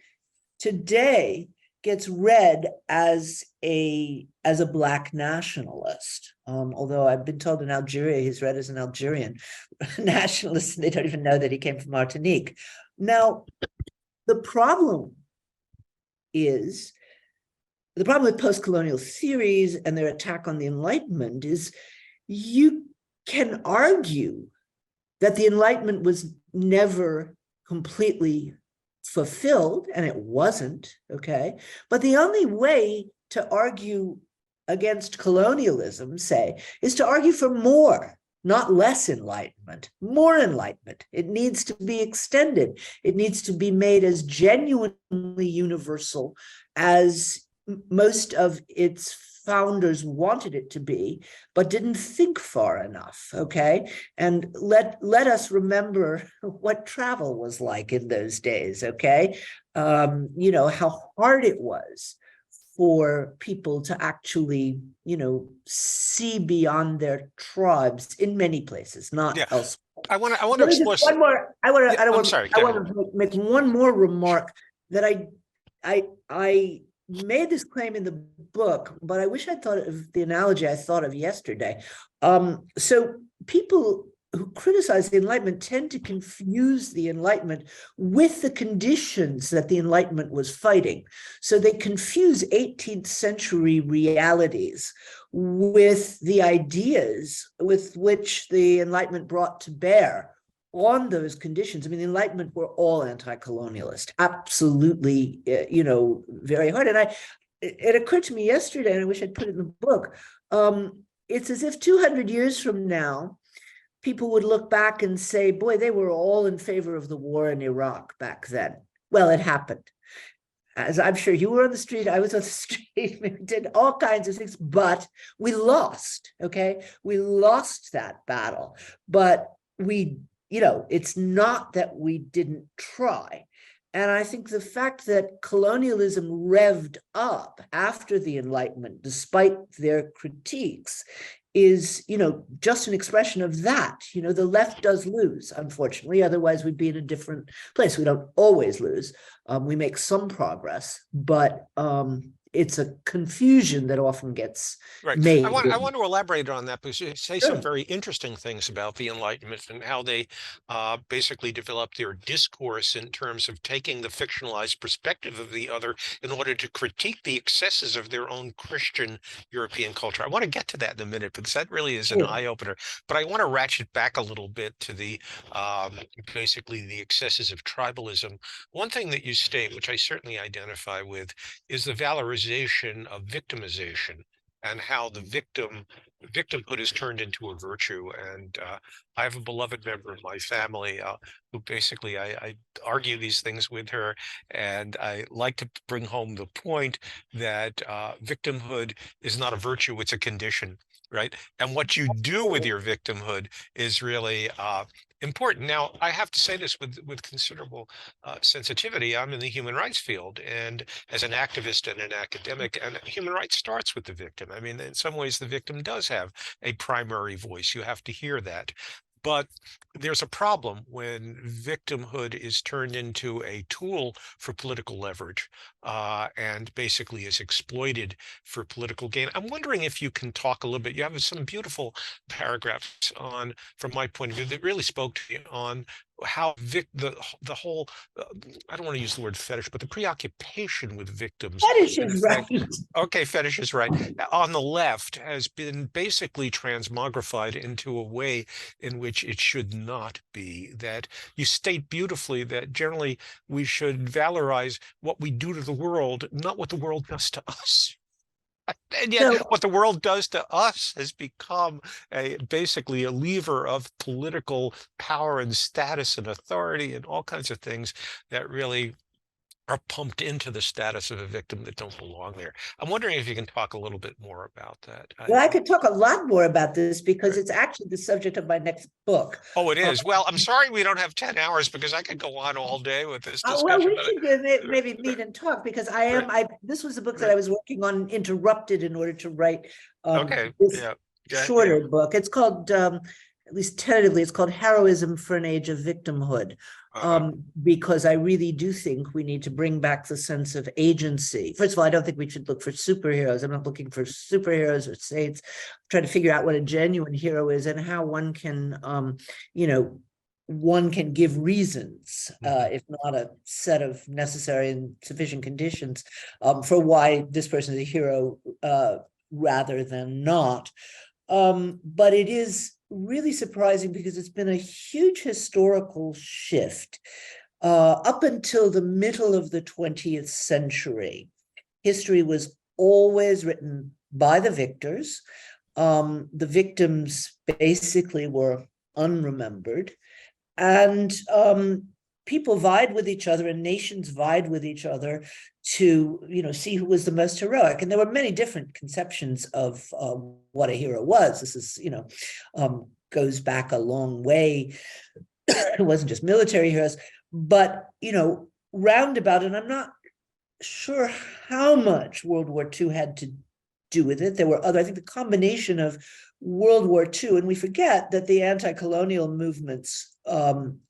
Speaker 2: today gets read as a Black nationalist. Although I've been told in Algeria he's read as an Algerian nationalist, and they don't even know that he came from Martinique. Now, the problem with post-colonial theories and their attack on the Enlightenment is you can argue that the Enlightenment was never completely fulfilled, and it wasn't, okay? But the only way to argue against colonialism, say, is to argue for more, not less enlightenment, more enlightenment. It needs to be extended. It needs to be made as genuinely universal as most of its founders wanted it to be, but didn't think far enough, okay? And let us remember what travel was like in those days, okay? How hard it was for people to actually, see beyond their tribes in many places, not elsewhere.
Speaker 1: I want to explore
Speaker 2: one more. I want
Speaker 1: to
Speaker 2: make one more remark that I made this claim in the book, but I wish I'd thought of the analogy I thought of yesterday. So people who criticize the Enlightenment tend to confuse the Enlightenment with the conditions that the Enlightenment was fighting. So they confuse 18th century realities with the ideas with which the Enlightenment brought to bear on those conditions. The Enlightenment were all anti-colonialist, absolutely, very hard. And it occurred to me yesterday, and I wish I'd put it in the book, it's as if 200 years from now, people would look back and say, boy, they were all in favor of the war in Iraq back then. Well, it happened. as I'm sure you were on the street, I was on the street, we did all kinds of things, but we lost, okay? We lost that battle, but it's not that we didn't try. And I think the fact that colonialism revved up after the Enlightenment, despite their critiques, is, just an expression of that. The left does lose, unfortunately. Otherwise, we'd be in a different place. We don't always lose. We make some progress, but it's a confusion that often gets
Speaker 1: Right.
Speaker 2: made.
Speaker 1: I want to elaborate on that because you say some very interesting things about the Enlightenment and how they basically developed their discourse in terms of taking the fictionalized perspective of the other in order to critique the excesses of their own Christian European culture. I want to get to that in a minute because that really is an eye-opener. But I want to ratchet back a little bit to the basically the excesses of tribalism. One thing that you state, which I certainly identify with, is the valorization of victimization and how the victimhood is turned into a virtue. And I have a beloved member of my family who basically I argue these things with her, and I like to bring home the point that victimhood is not a virtue, it's a condition, right? And what you do with your victimhood is really important. Now, I have to say this with considerable sensitivity. I'm in the human rights field, and as an activist and an academic, and human rights starts with the victim. I mean, in some ways, the victim does have a primary voice. You have to hear that. But there's a problem when victimhood is turned into a tool for political leverage and basically is exploited for political gain. I'm wondering if you can talk a little bit. You have some beautiful paragraphs on, from my point of view, that really spoke to me on how the whole I don't want to use the word fetish, but the preoccupation with victims.
Speaker 2: Fetish
Speaker 1: In
Speaker 2: is
Speaker 1: fact,
Speaker 2: right.
Speaker 1: okay, fetish is right. On the left has been basically transmogrified into a way in which it should not be. That you state beautifully that generally we should valorize what we do to the world, not what the world does to us. And yet,
Speaker 2: So
Speaker 1: what the world does to us has become basically a lever of political power and status and authority and all kinds of things that really are pumped into the status of a victim that don't belong there. I'm wondering if you can talk a little bit more about that.
Speaker 2: Well, I could talk a lot more about this because it's actually the subject of my next book.
Speaker 1: Oh, it is. Well, I'm sorry we don't have 10 hours because I could go on all day with this
Speaker 2: Well,
Speaker 1: discussion.
Speaker 2: we should maybe meet and talk because this was a book that I was working on, interrupted in order to write
Speaker 1: Okay.
Speaker 2: this
Speaker 1: Yeah.
Speaker 2: shorter book. It's called, at least tentatively, it's called Heroism for an Age of Victimhood. Because I really do think we need to bring back the sense of agency. First of all, I don't think we should look for superheroes. I'm not looking for superheroes or saints. I'm trying to figure out what a genuine hero is and how one can, one can give reasons, if not a set of necessary and sufficient conditions, for why this person is a hero rather than not. But it is really surprising because it's been a huge historical shift. Up until the middle of the 20th century, history was always written by the victors. The victims basically were unremembered. And people vied with each other and nations vied with each other to, see who was the most heroic. And there were many different conceptions of what a hero was. This is, goes back a long way. It wasn't just military heroes, but, roundabout, and I'm not sure how much World War II had to do with it. There were other, I think the combination of World War II, and we forget that the anti-colonial movements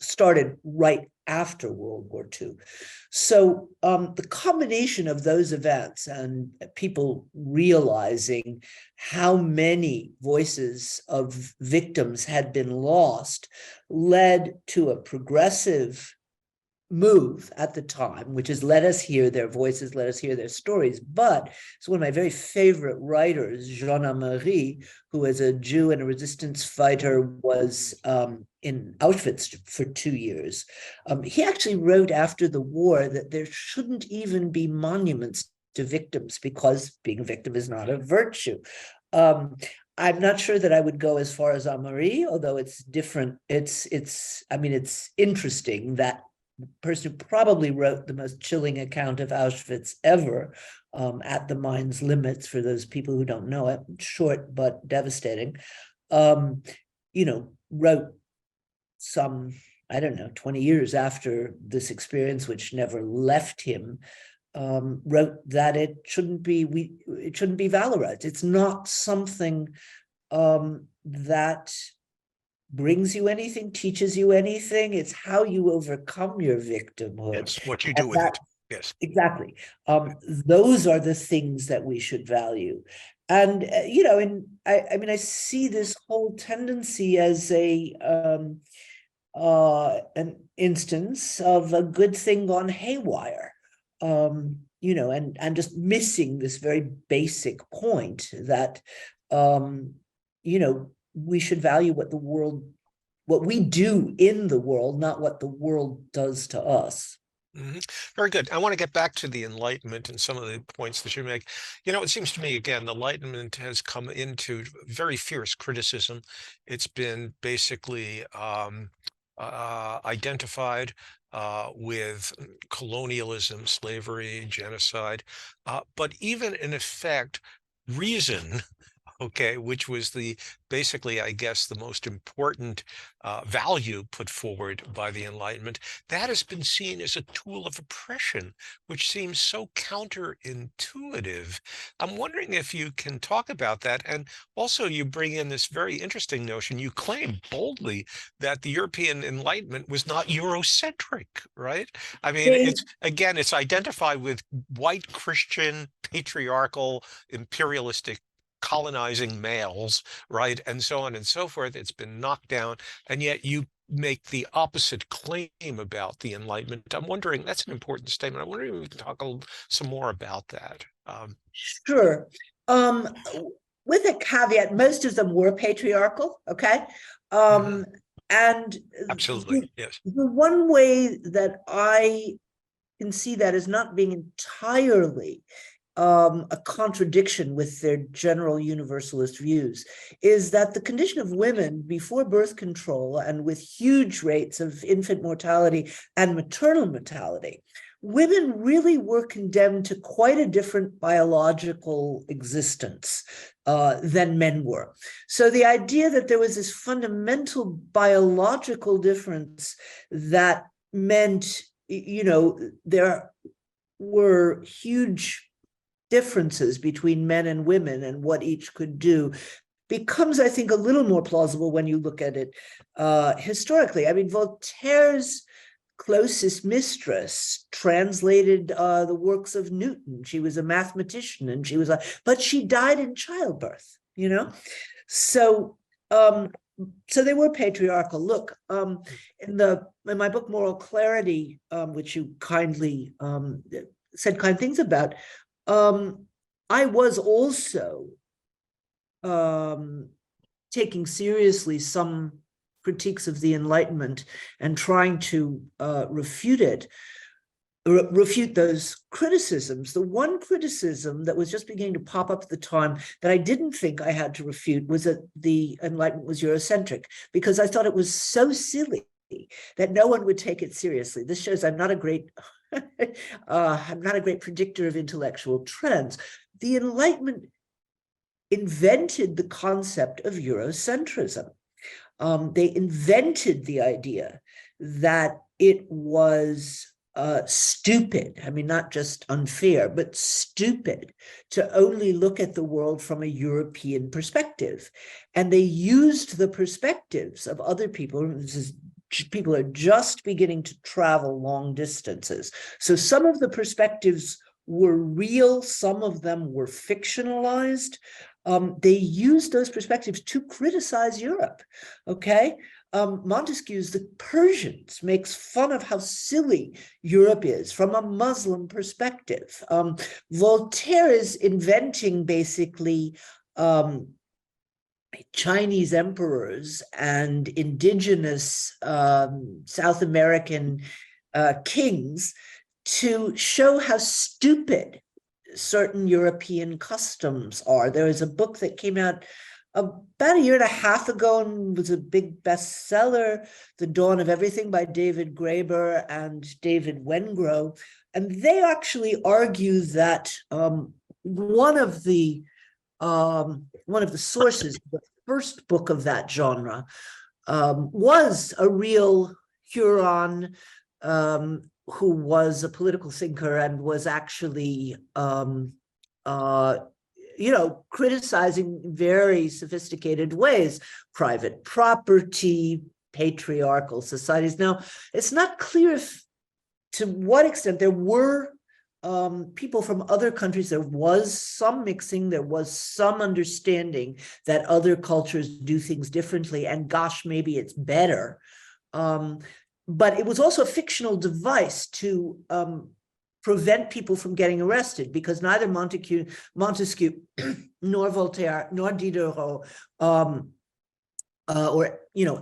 Speaker 2: started right after World War II. So the combination of those events and people realizing how many voices of victims had been lost led to a progressive move at the time, which is let us hear their voices, let us hear their stories. But it's one of my very favorite writers, Jean Amery, who as a Jew and a resistance fighter was in Auschwitz for 2 years. He actually wrote after the war that there shouldn't even be monuments to victims because being a victim is not a virtue. I'm not sure that I would go as far as Amery, although it's different. It's interesting that person who probably wrote the most chilling account of Auschwitz ever, At the Mind's Limits, for those people who don't know it, short but devastating, wrote some, I don't know, 20 years after this experience, which never left him, wrote that it shouldn't be valorized. It's not something that brings you anything, teaches you anything. It's how you overcome your victimhood.
Speaker 1: It's what you do with it. Yes.
Speaker 2: Exactly. Those are the things that we should value. And, I see this whole tendency as an instance of a good thing gone haywire, and just missing this very basic point that, we should value what we do in the world, not what the world does to us.
Speaker 1: Very good. I want to get back to the Enlightenment and some of the points that you make. It seems to me, again, the Enlightenment has come into very fierce criticism. It's been basically identified with colonialism, slavery, genocide, but even in effect, reason. Okay, which was basically, I guess, the most important value put forward by the Enlightenment, that has been seen as a tool of oppression, which seems so counterintuitive. I'm wondering if you can talk about that. And also, you bring in this very interesting notion. You claim boldly that the European Enlightenment was not Eurocentric, right? I mean, it's identified with white Christian, patriarchal, imperialistic colonizing males, right? And so on and so forth. It's been knocked down. And yet you make the opposite claim about the Enlightenment. I'm wondering, that's an important statement. I'm wondering if we can talk some more about that.
Speaker 2: Sure. With a caveat, most of them were patriarchal, okay? And
Speaker 1: absolutely, yes.
Speaker 2: The one way that I can see that as not being entirely a contradiction with their general universalist views is that the condition of women before birth control, and with huge rates of infant mortality and maternal mortality, women really were condemned to quite a different biological existence than men were. So the idea that there was this fundamental biological difference that meant, there were huge differences between men and women and what each could do becomes, I think, a little more plausible when you look at it historically. I mean, Voltaire's closest mistress translated the works of Newton. She was a mathematician, and but she died in childbirth, So they were patriarchal. Look, in my book, Moral Clarity, which you kindly said kind things about, I was also taking seriously some critiques of the Enlightenment and trying to refute those criticisms. The one criticism that was just beginning to pop up at the time that I didn't think I had to refute was that the Enlightenment was Eurocentric, because I thought it was so silly that no one would take it seriously. This shows I'm not a great predictor of intellectual trends. The Enlightenment invented the concept of Eurocentrism. They invented the idea that it was stupid, I mean, not just unfair, but stupid, to only look at the world from a European perspective. And they used the perspectives of other people. People are just beginning to travel long distances. So some of the perspectives were real, some of them were fictionalized. They used those perspectives to criticize Europe, okay? Montesquieu's The Persians makes fun of how silly Europe is from a Muslim perspective. Voltaire is inventing basically Chinese emperors and indigenous South American kings to show how stupid certain European customs are. There is a book that came out about a year and a half ago and was a big bestseller, The Dawn of Everything by David Graeber and David Wengrow. And they actually argue that one of the sources, the first book of that genre, was a real Huron who was a political thinker and was actually criticizing very sophisticated ways, private property, patriarchal societies. Now, it's not clear to what extent there were people from other countries. There was some mixing, there was some understanding that other cultures do things differently, and gosh, maybe it's better. But it was also a fictional device to prevent people from getting arrested, because neither Montesquieu nor Voltaire nor Diderot or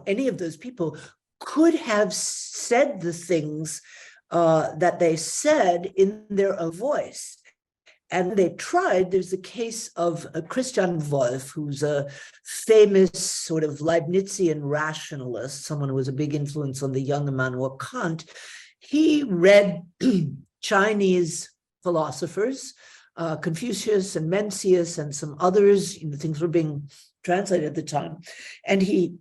Speaker 2: any of those people could have said the things that they said in their own voice. And they tried. There's a case of Christian Wolff, who's a famous sort of Leibnizian rationalist, someone who was a big influence on the young Immanuel Kant. He read Chinese philosophers, Confucius and Mencius and some others. Things were being translated at the time. And he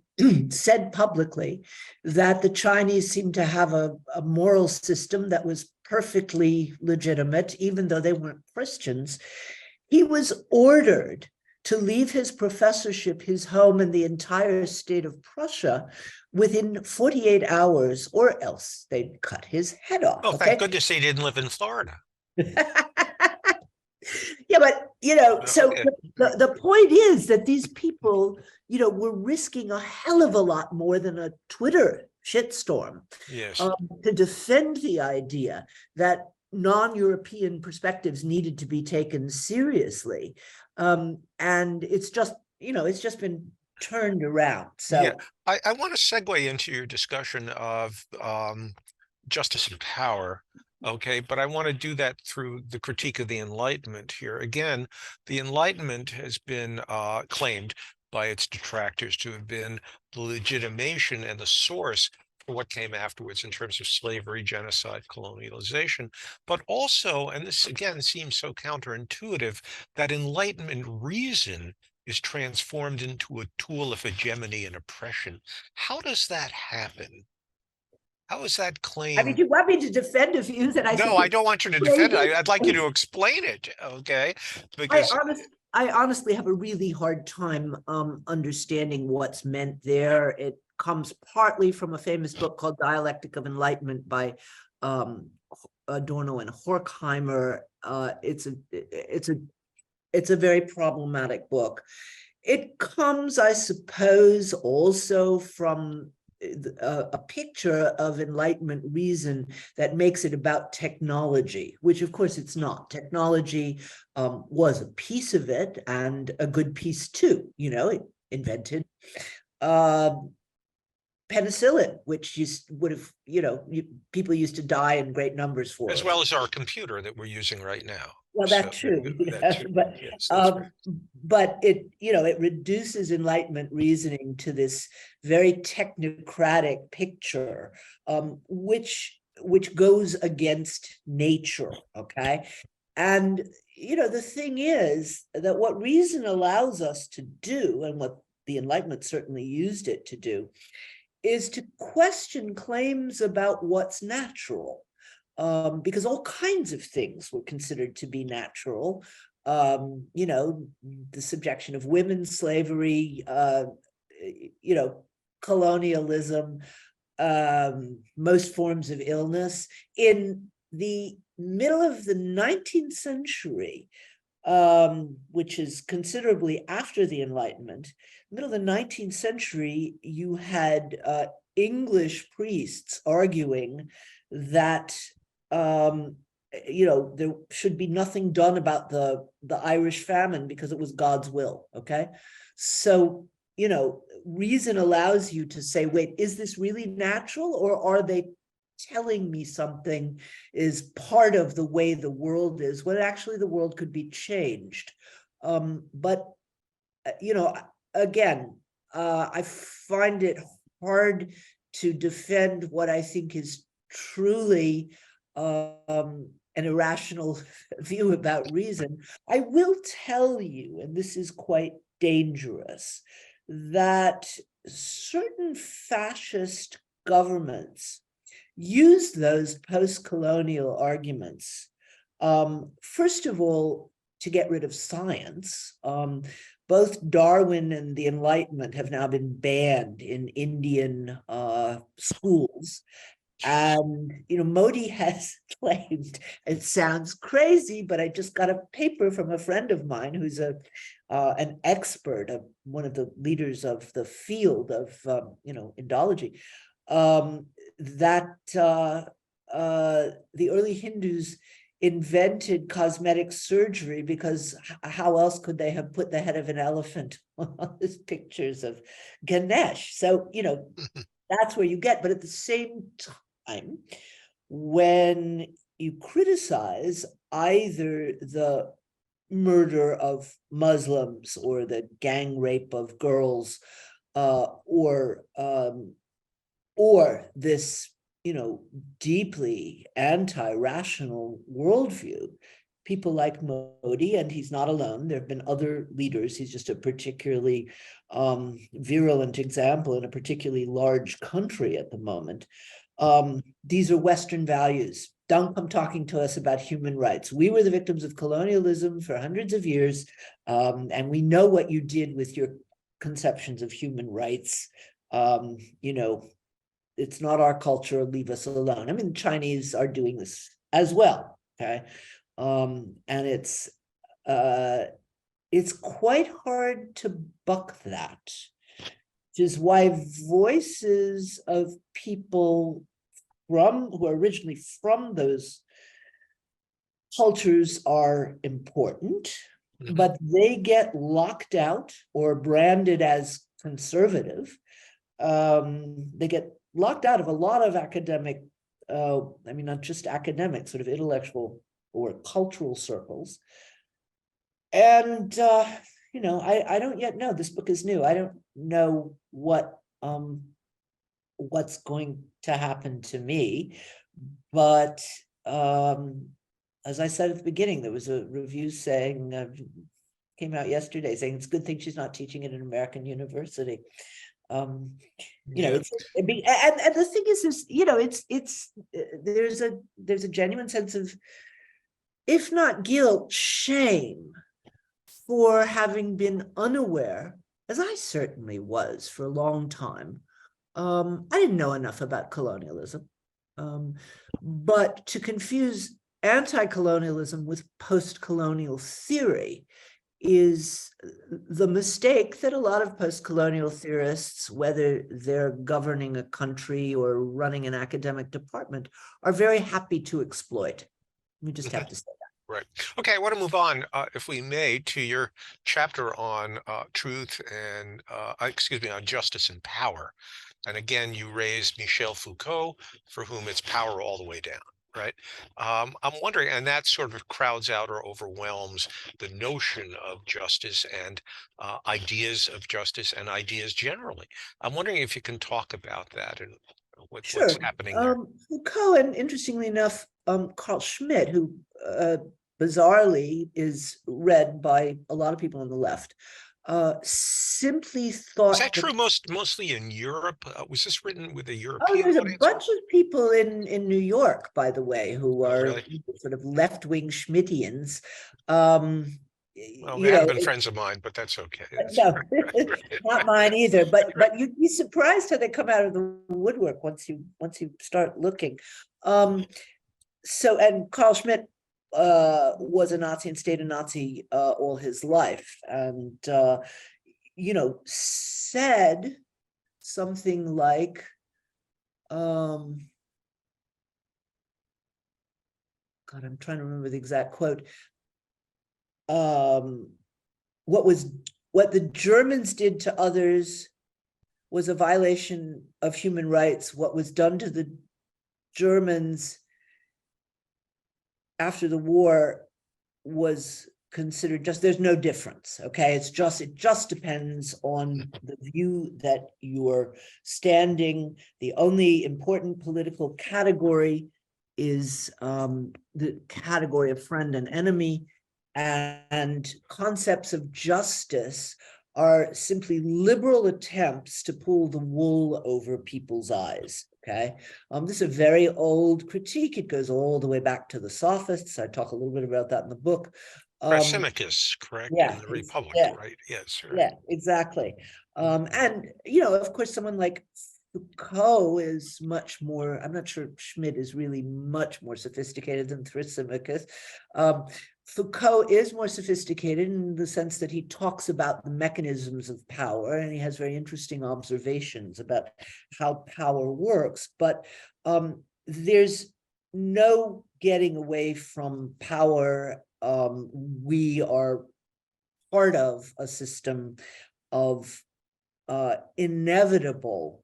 Speaker 2: said publicly that the Chinese seemed to have a moral system that was perfectly legitimate, even though they weren't Christians. He was ordered to leave his professorship, his home, and the entire state of Prussia within 48 hours, or else they'd cut his head off.
Speaker 1: Oh, thank goodness he didn't live in Florida.
Speaker 2: Yeah, but so
Speaker 1: Okay.
Speaker 2: the point is that these people, were risking a hell of a lot more than a Twitter shitstorm,
Speaker 1: Yes.
Speaker 2: To defend the idea that non-European perspectives needed to be taken seriously. And it's just been turned around. So
Speaker 1: yeah, I want to segue into your discussion of justice and power. Okay, but I want to do that through the critique of the Enlightenment here. Again, the Enlightenment has been claimed by its detractors to have been the legitimation and the source for what came afterwards in terms of slavery, genocide, colonialization, but also, and this again seems so counterintuitive, that Enlightenment reason is transformed into a tool of hegemony and oppression. How does that happen? How is that
Speaker 2: I mean,
Speaker 1: claim?
Speaker 2: you want me to defend a view that I
Speaker 1: No,
Speaker 2: think
Speaker 1: I
Speaker 2: is
Speaker 1: don't want you to defend it.
Speaker 2: crazy?
Speaker 1: I'd like you to explain it, okay? Because
Speaker 2: I honestly have a really hard time understanding what's meant there. It comes partly from a famous book called Dialectic of Enlightenment by Adorno and Horkheimer. It's a very problematic book. It comes, I suppose, also from a picture of Enlightenment reason that makes it about technology, which of course it's not. Technology was a piece of it, and a good piece too. It invented penicillin, which would have, people used to die in great numbers for.
Speaker 1: as well as our computer that we're using right now.
Speaker 2: Well, that's true.
Speaker 1: That too.
Speaker 2: But
Speaker 1: Yes, that's right.
Speaker 2: but it reduces Enlightenment reasoning to this very technocratic picture, which goes against nature. Okay, and the thing is that what reason allows us to do, and what the Enlightenment certainly used it to do, is to question claims about what's natural. Because all kinds of things were considered to be natural. The subjection of women, slavery, colonialism, most forms of illness. In the middle of the 19th century, which is considerably after the Enlightenment, middle of the 19th century, you had English priests arguing that there should be nothing done about the Irish famine because it was God's will. Okay, so reason allows you to say, wait, is this really natural, or are they telling me something is part of the way the world is, when actually the world could be changed? But again, I find it hard to defend what I think is truly an irrational view about reason. I will tell you, and this is quite dangerous, that certain fascist governments use those post-colonial arguments, first of all, to get rid of science. Both Darwin and the Enlightenment have now been banned in Indian schools. And, Modi has claimed, it sounds crazy, but I just got a paper from a friend of mine who's an expert, one of the leaders of the field of, Indology, that the early Hindus invented cosmetic surgery because how else could they have put the head of an elephant on these pictures of Ganesh? So, that's where you get. But at the same time, when you criticize either the murder of Muslims or the gang rape of girls, or this, deeply anti-rational worldview, people like Modi, and he's not alone, there have been other leaders, he's just a particularly virulent example in a particularly large country at the moment. These are Western values. Don't come talking to us about human rights. We were the victims of colonialism for hundreds of years, and we know what you did with your conceptions of human rights. It's not our culture, leave us alone. I mean, Chinese are doing this as well, okay? And it's quite hard to buck that, which is why voices of people who are originally from those cultures are important, but they get locked out or branded as conservative. They get locked out of a lot of academic, not just academic, sort of intellectual or cultural circles. And, I don't yet know, this book is new. I don't know what's going to happen to me. But as I said at the beginning, there was a review saying, came out yesterday saying it's a good thing she's not teaching at an American university. It's and the thing is it's there's a genuine sense of, if not guilt, shame for having been unaware, as I certainly was for a long time. I didn't know enough about colonialism, but to confuse anti-colonialism with post-colonial theory is the mistake that a lot of post-colonial theorists, whether they're governing a country or running an academic department, are very happy to exploit. We just have to say that.
Speaker 1: Right. Okay, I want to move on, if we may, to your chapter on truth and, on justice and power. And again, you raised Michel Foucault, for whom it's power all the way down. Right. I'm wondering, and that sort of crowds out or overwhelms the notion of justice and ideas of justice and ideas generally. I'm wondering if you can talk about that and what's happening there.
Speaker 2: Foucault, and interestingly enough, Carl Schmitt, who bizarrely is read by a lot of people on the left, simply thought.
Speaker 1: Is that true mostly in Europe? Was this written with a European
Speaker 2: there's
Speaker 1: audience?
Speaker 2: A bunch of people in New York, by the way, who are
Speaker 1: really?
Speaker 2: sort of left-wing Schmittians.
Speaker 1: Well, they haven't been friends of mine, but that's okay.
Speaker 2: No, not mine either. But you'd be surprised how they come out of the woodwork once you start looking. And Carl Schmitt was a Nazi and stayed a Nazi all his life, and said something like, God, I'm trying to remember the exact quote. What the Germans did to others was a violation of human rights. What was done to the Germans after the war was considered just, there's no difference. Okay, it just depends on the view that you're standing. The only important political category is the category of friend and enemy, and concepts of justice are simply liberal attempts to pull the wool over people's eyes. Okay, this is a very old critique. It goes all the way back to the Sophists. I talk a little bit about that in the book.
Speaker 1: Thrasymachus, correct, in
Speaker 2: Yeah,
Speaker 1: the Republic,
Speaker 2: yeah,
Speaker 1: right? Yes, right.
Speaker 2: yeah, exactly. And of course, someone like Foucault is much more, I'm not sure Schmitt is really much more sophisticated than Thrasymachus. Foucault is more sophisticated in the sense that he talks about the mechanisms of power, and he has very interesting observations about how power works. But there's no getting away from power. We are part of a system of inevitable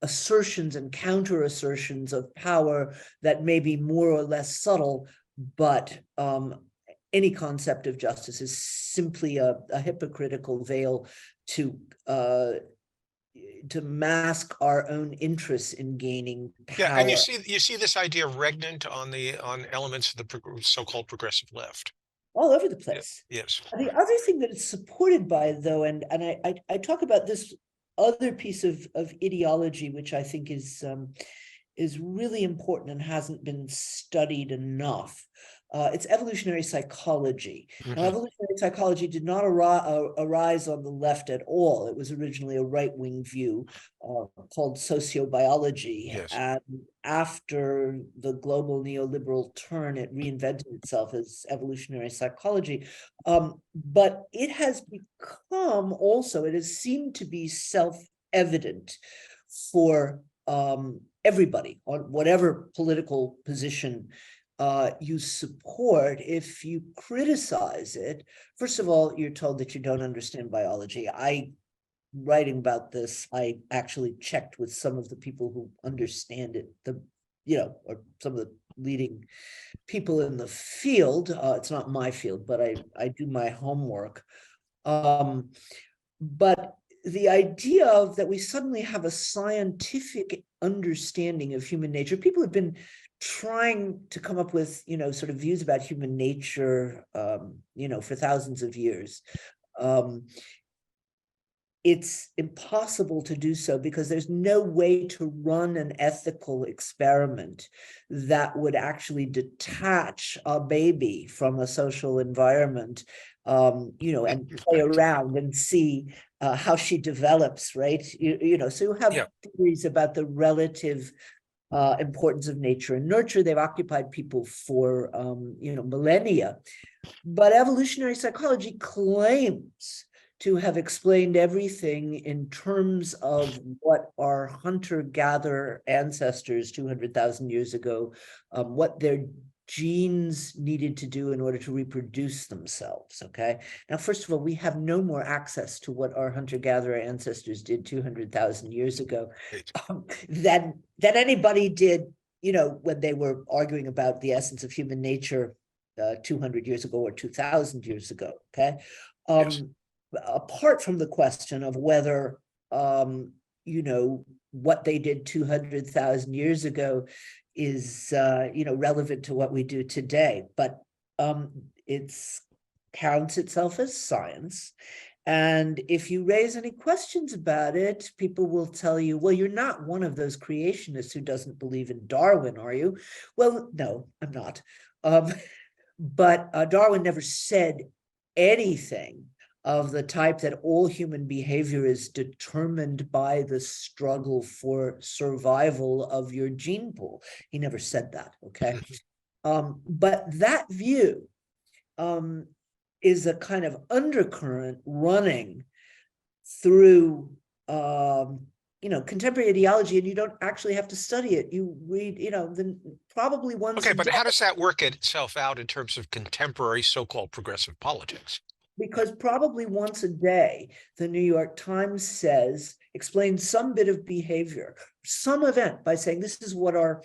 Speaker 2: assertions and counter assertions of power that may be more or less subtle, but any concept of justice is simply a hypocritical veil to mask our own interests in gaining
Speaker 1: Yeah, and
Speaker 2: power.
Speaker 1: you see this idea regnant on elements of the so-called progressive left.
Speaker 2: All over the
Speaker 1: Yeah.
Speaker 2: place.
Speaker 1: Yes.
Speaker 2: The other thing that it's supported by, though, and I talk about this other piece of ideology, which I think is really important and hasn't been studied enough. It's evolutionary psychology. Now,
Speaker 1: Mhm.
Speaker 2: evolutionary psychology did not arise on the left at all. It was originally a right-wing view called sociobiology.
Speaker 1: Yes.
Speaker 2: And after the global neoliberal turn, it reinvented itself as evolutionary psychology. But it has become also, it has seemed to be self-evident for everybody on whatever political position you support. If you criticize it, first of all, you're told that you don't understand biology. Writing about this, I actually checked with some of the people who understand it, or some of the leading people in the field. It's not my field, but I do my homework. But the idea of that we suddenly have a scientific understanding of human nature. People have been trying to come up with, sort of views about human nature, for thousands of years. It's impossible to do so because there's no way to run an ethical experiment that would actually detach a baby from a social environment, and play
Speaker 1: Right.
Speaker 2: around and see how she develops, right? So you have
Speaker 1: Yeah.
Speaker 2: theories about the relative importance of nature and nurture. They've occupied people for, millennia. But evolutionary psychology claims to have explained everything in terms of what our hunter-gatherer ancestors 200,000 years ago, what their genes needed to do in order to reproduce themselves. Okay. Now, first of all, we have no more access to what our hunter-gatherer ancestors did 200,000 years ago
Speaker 1: Right.
Speaker 2: than anybody did, when they were arguing about the essence of human nature 200 years ago or 2,000 years ago. Okay.
Speaker 1: Yes.
Speaker 2: Apart from the question of whether, what they did 200,000 years ago is, relevant to what we do today. But it's counts itself as science. And if you raise any questions about it, people will tell you, well, you're not one of those creationists who doesn't believe in Darwin, are you? Well, no, I'm not. But Darwin never said anything of the type that all human behavior is determined by the struggle for survival of your gene pool. He never said that, okay? But that view is a kind of undercurrent running through contemporary ideology, and you don't actually have to study it. You read, the probably ones
Speaker 1: Okay,
Speaker 2: who
Speaker 1: but
Speaker 2: don't.
Speaker 1: how does that work itself out in terms of contemporary so-called progressive politics?
Speaker 2: because probably once a day, the New York Times explains some bit of behavior, some event, by saying this is what our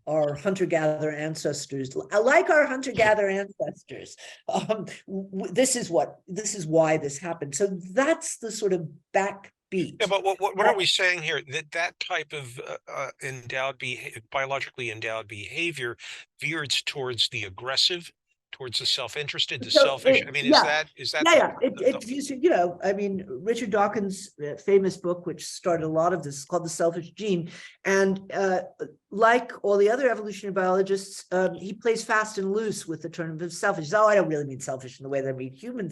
Speaker 2: hunter-gatherer ancestors, like our hunter-gatherer ancestors, this is why this happened. So that's the sort of backbeat.
Speaker 1: Yeah, but what are we saying here? That type of biologically endowed behavior veers towards the aggressive, towards the self-interested, the
Speaker 2: So
Speaker 1: selfish. I mean, is
Speaker 2: yeah,
Speaker 1: that
Speaker 2: yeah. I mean, Richard Dawkins' famous book, which started a lot of this, is called The Selfish Gene. And like all the other evolutionary biologists, he plays fast and loose with the term of selfish. Oh, I don't really mean selfish in the way that I mean human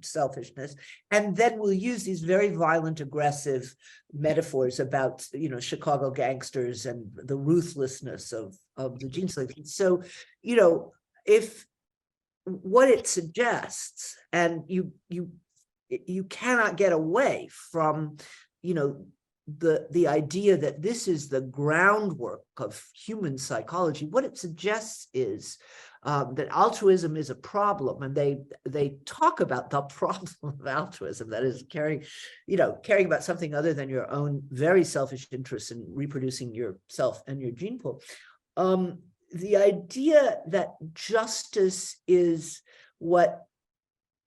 Speaker 2: selfishness. And then we'll use these very violent, aggressive metaphors about, Chicago gangsters and the ruthlessness of the gene selection. So, if what it suggests, and you cannot get away from the idea that this is the groundwork of human psychology. What it suggests is that altruism is a problem, and they talk about the problem of altruism, that is caring about something other than your own very selfish interests in reproducing yourself and your gene pool. The idea that justice is what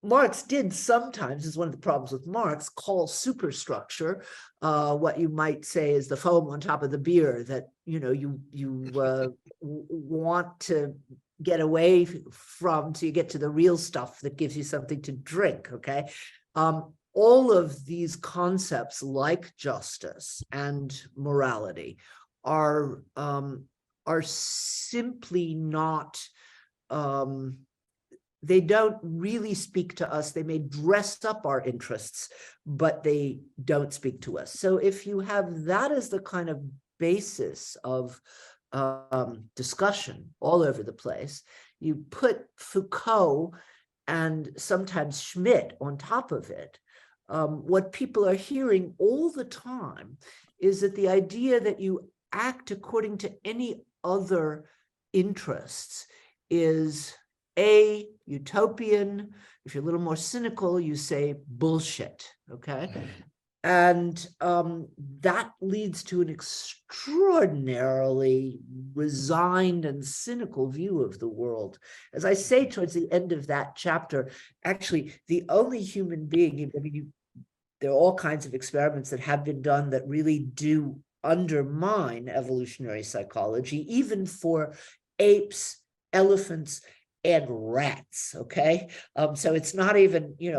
Speaker 2: Marx did sometimes, is one of the problems with Marx, call superstructure, what you might say is the foam on top of the beer that you want to get away from, so you get to the real stuff that gives you something to drink. Okay, all of these concepts like justice and morality are simply not, they don't really speak to us. They may dress up our interests, but they don't speak to us. So if you have that as the kind of basis of discussion all over the place, you put Foucault and sometimes Schmitt on top of it, what people are hearing all the time is that the idea that you act according to any other interests is utopian. If you're a little more cynical, you say bullshit. Okay. And that leads to an extraordinarily resigned and cynical view of the world. As I say towards the end of that chapter, actually, the only human being, there are all kinds of experiments that have been done that really do undermine evolutionary psychology, even for apes, elephants, and rats. Okay, so it's not even, you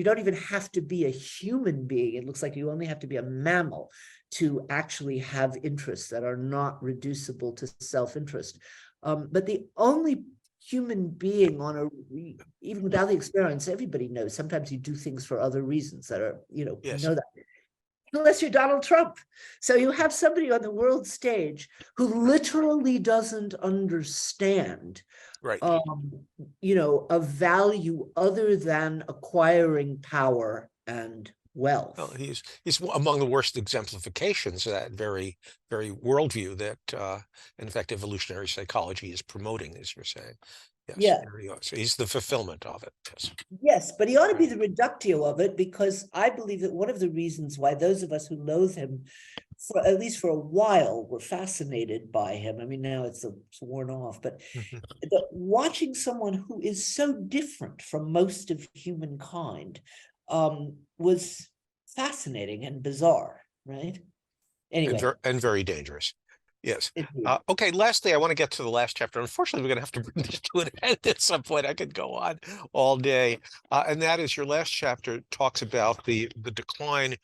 Speaker 2: don't even have to be a human being. It looks like you only have to be a mammal to actually have interests that are not reducible to self-interest. But the only human being even without the experience, everybody knows sometimes you do things for other reasons that are,
Speaker 1: Yes.
Speaker 2: you know that. Unless you're Donald Trump. So you have somebody on the world stage who literally doesn't understand,
Speaker 1: right,
Speaker 2: a value other than acquiring power and wealth.
Speaker 1: well, he's among the worst exemplifications of that very worldview that in fact evolutionary psychology is promoting, as you're saying. Yes,
Speaker 2: Yeah.
Speaker 1: there you go. So he's the fulfillment of it. Yes.
Speaker 2: Yes, but he ought to be the reductio of it, because I believe that one of the reasons why those of us who loathe him, for at least for a while, were fascinated by him. I mean, now it's worn off, but watching someone who is so different from most of humankind was fascinating and bizarre, right? Anyway,
Speaker 1: and very dangerous. Yes. Okay. Lastly, I want to get to the last chapter. Unfortunately, we're going to have to bring this to an end at some point. I could go on all day. And that is, your last chapter talks about the decline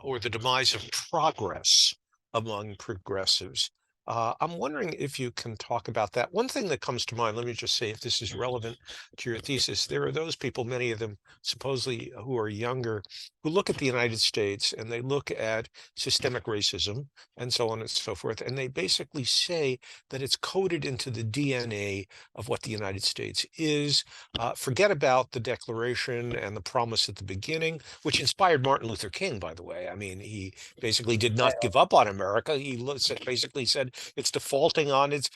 Speaker 1: or the demise of progress among progressives. I'm wondering if you can talk about that. One thing that comes to mind, let me just say, if this is relevant to your thesis, there are those people, many of them supposedly who are younger, who look at the United States and they look at systemic racism and so on and so forth, and they basically say that it's coded into the DNA of what the United States is. Forget about the Declaration and the promise at the beginning, which inspired Martin Luther King, by the way. I mean, he basically did not give up on America. He basically said, it's defaulting on its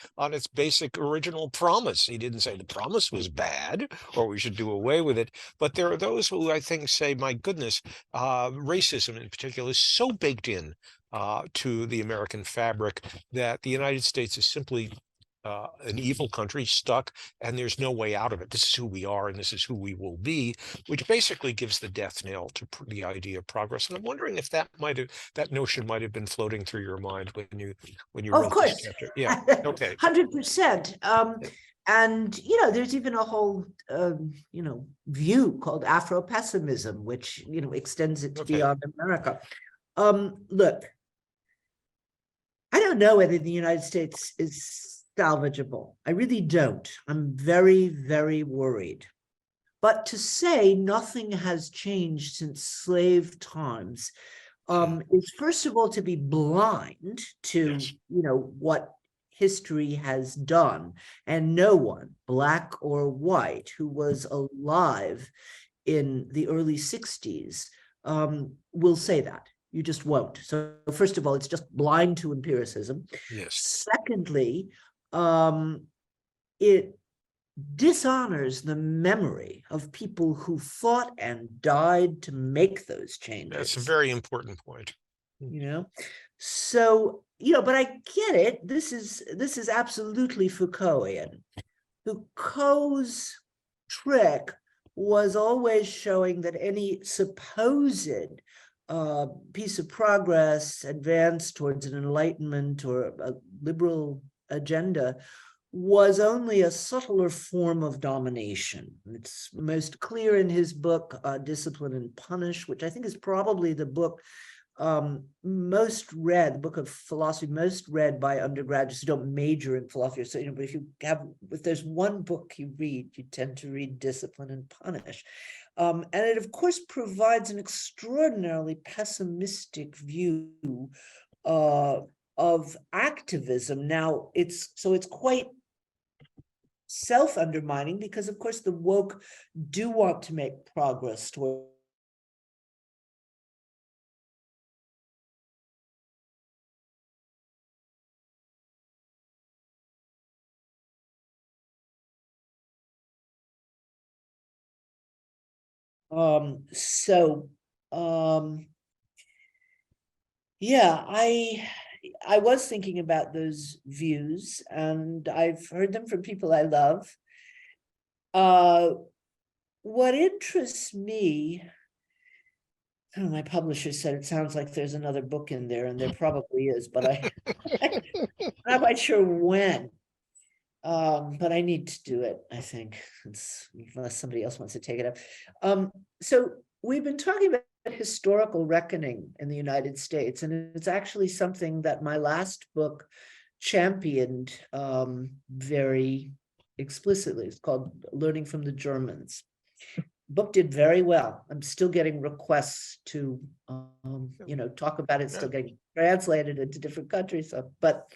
Speaker 1: basic original promise. He didn't say the promise was bad or we should do away with it. But there are those who I think say, my goodness, racism in particular is so baked in to the American fabric that the United States is simply an evil country stuck, and there's no way out of it. This is who we are, and this is who we will be, which basically gives the death knell to the idea of progress. And I'm wondering if that notion might have been floating through your mind when you
Speaker 2: Of
Speaker 1: wrote this
Speaker 2: course,
Speaker 1: chapter. Yeah. Okay.
Speaker 2: 100%.
Speaker 1: Yeah.
Speaker 2: And there's even a whole view called Afro-pessimism, which extends it to
Speaker 1: Okay.
Speaker 2: beyond America. Look, I don't know whether the United States is salvageable. I really don't. I'm very, very worried. But to say nothing has changed since slave times is, first of all, to be blind to
Speaker 1: Yes.
Speaker 2: what history has done. And no one, black or white, who was alive in the early 60s will say that. You just won't. So first of all, it's just blind to empiricism.
Speaker 1: Yes.
Speaker 2: Secondly, it dishonors the memory of people who fought and died to make those changes.
Speaker 1: That's a very important point.
Speaker 2: So but I get it. This is absolutely Foucaultian. Foucault's trick was always showing that any supposed piece of progress, advance towards an enlightenment or a liberal agenda, was only a subtler form of domination. It's most clear in his book, Discipline and Punish, which I think is probably the book most read, the book of philosophy most read by undergraduates who don't major in philosophy. So, but if there's one book you read, you tend to read Discipline and Punish. And it, of course, provides an extraordinarily pessimistic view of activism. Now, it's quite self-undermining because, of course, the woke do want to make progress toward yeah, I was thinking about those views, and I've heard them from people I love. What interests me, my publisher said it sounds like there's another book in there, and there probably is, but I'm not quite sure when. But I need to do it, I think, unless somebody else wants to take it up. So we've been talking about historical reckoning in the United States, and it's actually something that my last book championed very explicitly. It's called Learning from the Germans. Book did very well. I'm still getting requests to talk about it, still getting translated into different countries. But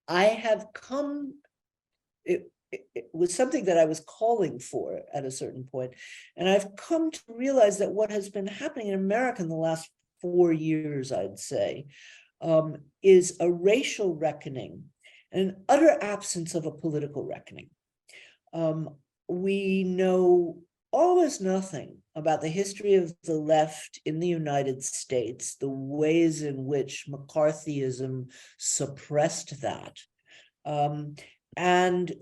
Speaker 2: I have come, it was something that I was calling for at a certain point. And I've come to realize that what has been happening in America in the last 4 years, I'd say, is a racial reckoning and an utter absence of a political reckoning. We know almost nothing about the history of the left in the United States, the ways in which McCarthyism suppressed that. And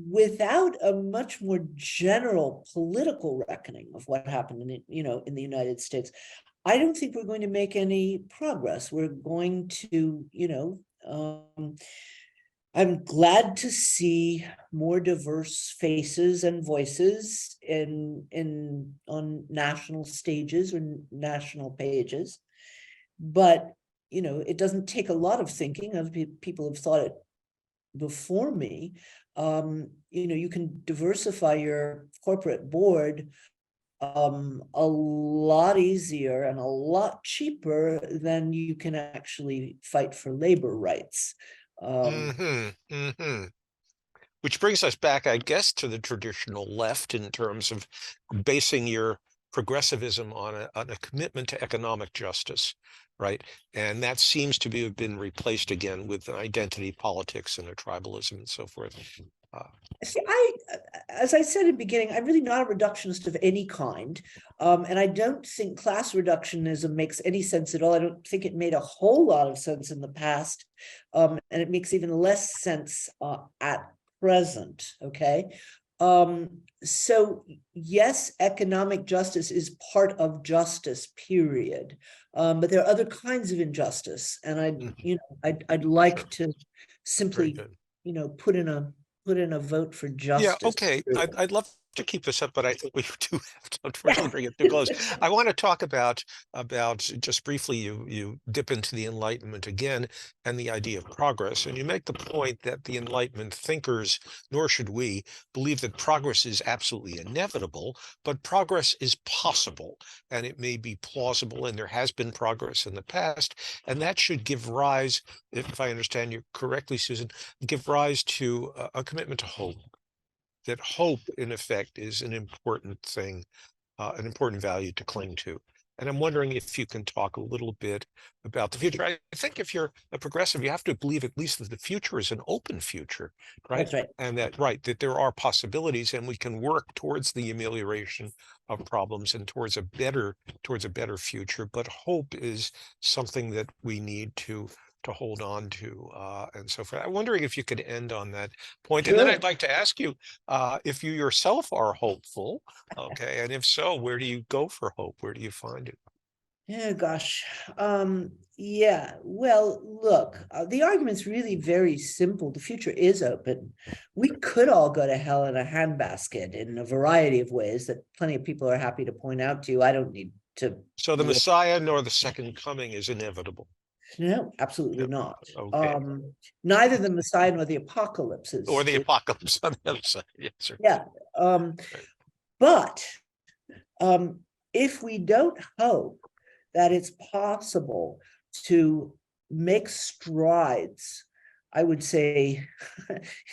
Speaker 2: without a much more general political reckoning of what happened in the United States, I don't think we're going to make any progress. We're going to, I'm glad to see more diverse faces and voices on national stages or national pages, but it doesn't take a lot of thinking. Other people have thought it before me. You can diversify your corporate board a lot easier and a lot cheaper than you can actually fight for labor rights.
Speaker 1: Which brings us back, I guess, to the traditional left in terms of basing your progressivism on a commitment to economic justice, right? And that seems to have been replaced again with identity politics and a tribalism and so forth.
Speaker 2: See, as I said in the beginning, I'm really not a reductionist of any kind. And I don't think class reductionism makes any sense at all. I don't think it made a whole lot of sense in the past. And it makes even less sense at present, okay? So yes, economic justice is part of justice, period. But there are other kinds of injustice. And I'd like to simply, put in a vote for
Speaker 1: Yeah,
Speaker 2: justice.
Speaker 1: okay. I'd love to keep this up, but I think we do have to unfortunately
Speaker 2: Yeah.
Speaker 1: bring it to close. I want to talk about just briefly, you dip into the Enlightenment again and the idea of progress. And you make the point that the Enlightenment thinkers, nor should we, believe that progress is absolutely inevitable, but progress is possible and it may be plausible, and there has been progress in the past, and that should give rise, if I understand you correctly, Susan, give rise to a commitment to hope. That hope, in effect, is an important thing, an important value to cling to. And I'm wondering if you can talk a little bit about the future. I think if you're a progressive, you have to believe at least that the future is an open future, right?
Speaker 2: That's right.
Speaker 1: And that there are possibilities, and we can work towards the amelioration of problems and towards a better future. But hope is something that we need to hold on to, and so forth. I'm wondering if you could end on that point. And then
Speaker 2: Sure.
Speaker 1: I'd like to ask you if you yourself are hopeful, okay, and if so, where do you go for hope? Where do you find it?
Speaker 2: Yeah, gosh. Yeah, well, look, the argument's really very simple. The future is open. We could all go to hell in a handbasket in a variety of ways that plenty of people are happy to point out to you. I don't need to.
Speaker 1: So the Messiah nor the second coming is inevitable.
Speaker 2: No, absolutely
Speaker 1: No.
Speaker 2: not.
Speaker 1: Okay.
Speaker 2: Neither the Messiah nor the apocalypse
Speaker 1: Or the
Speaker 2: is
Speaker 1: apocalypse on the other side. Yes, sir.
Speaker 2: yeah.
Speaker 1: Right.
Speaker 2: But if we don't hope that it's possible to make strides, I would say,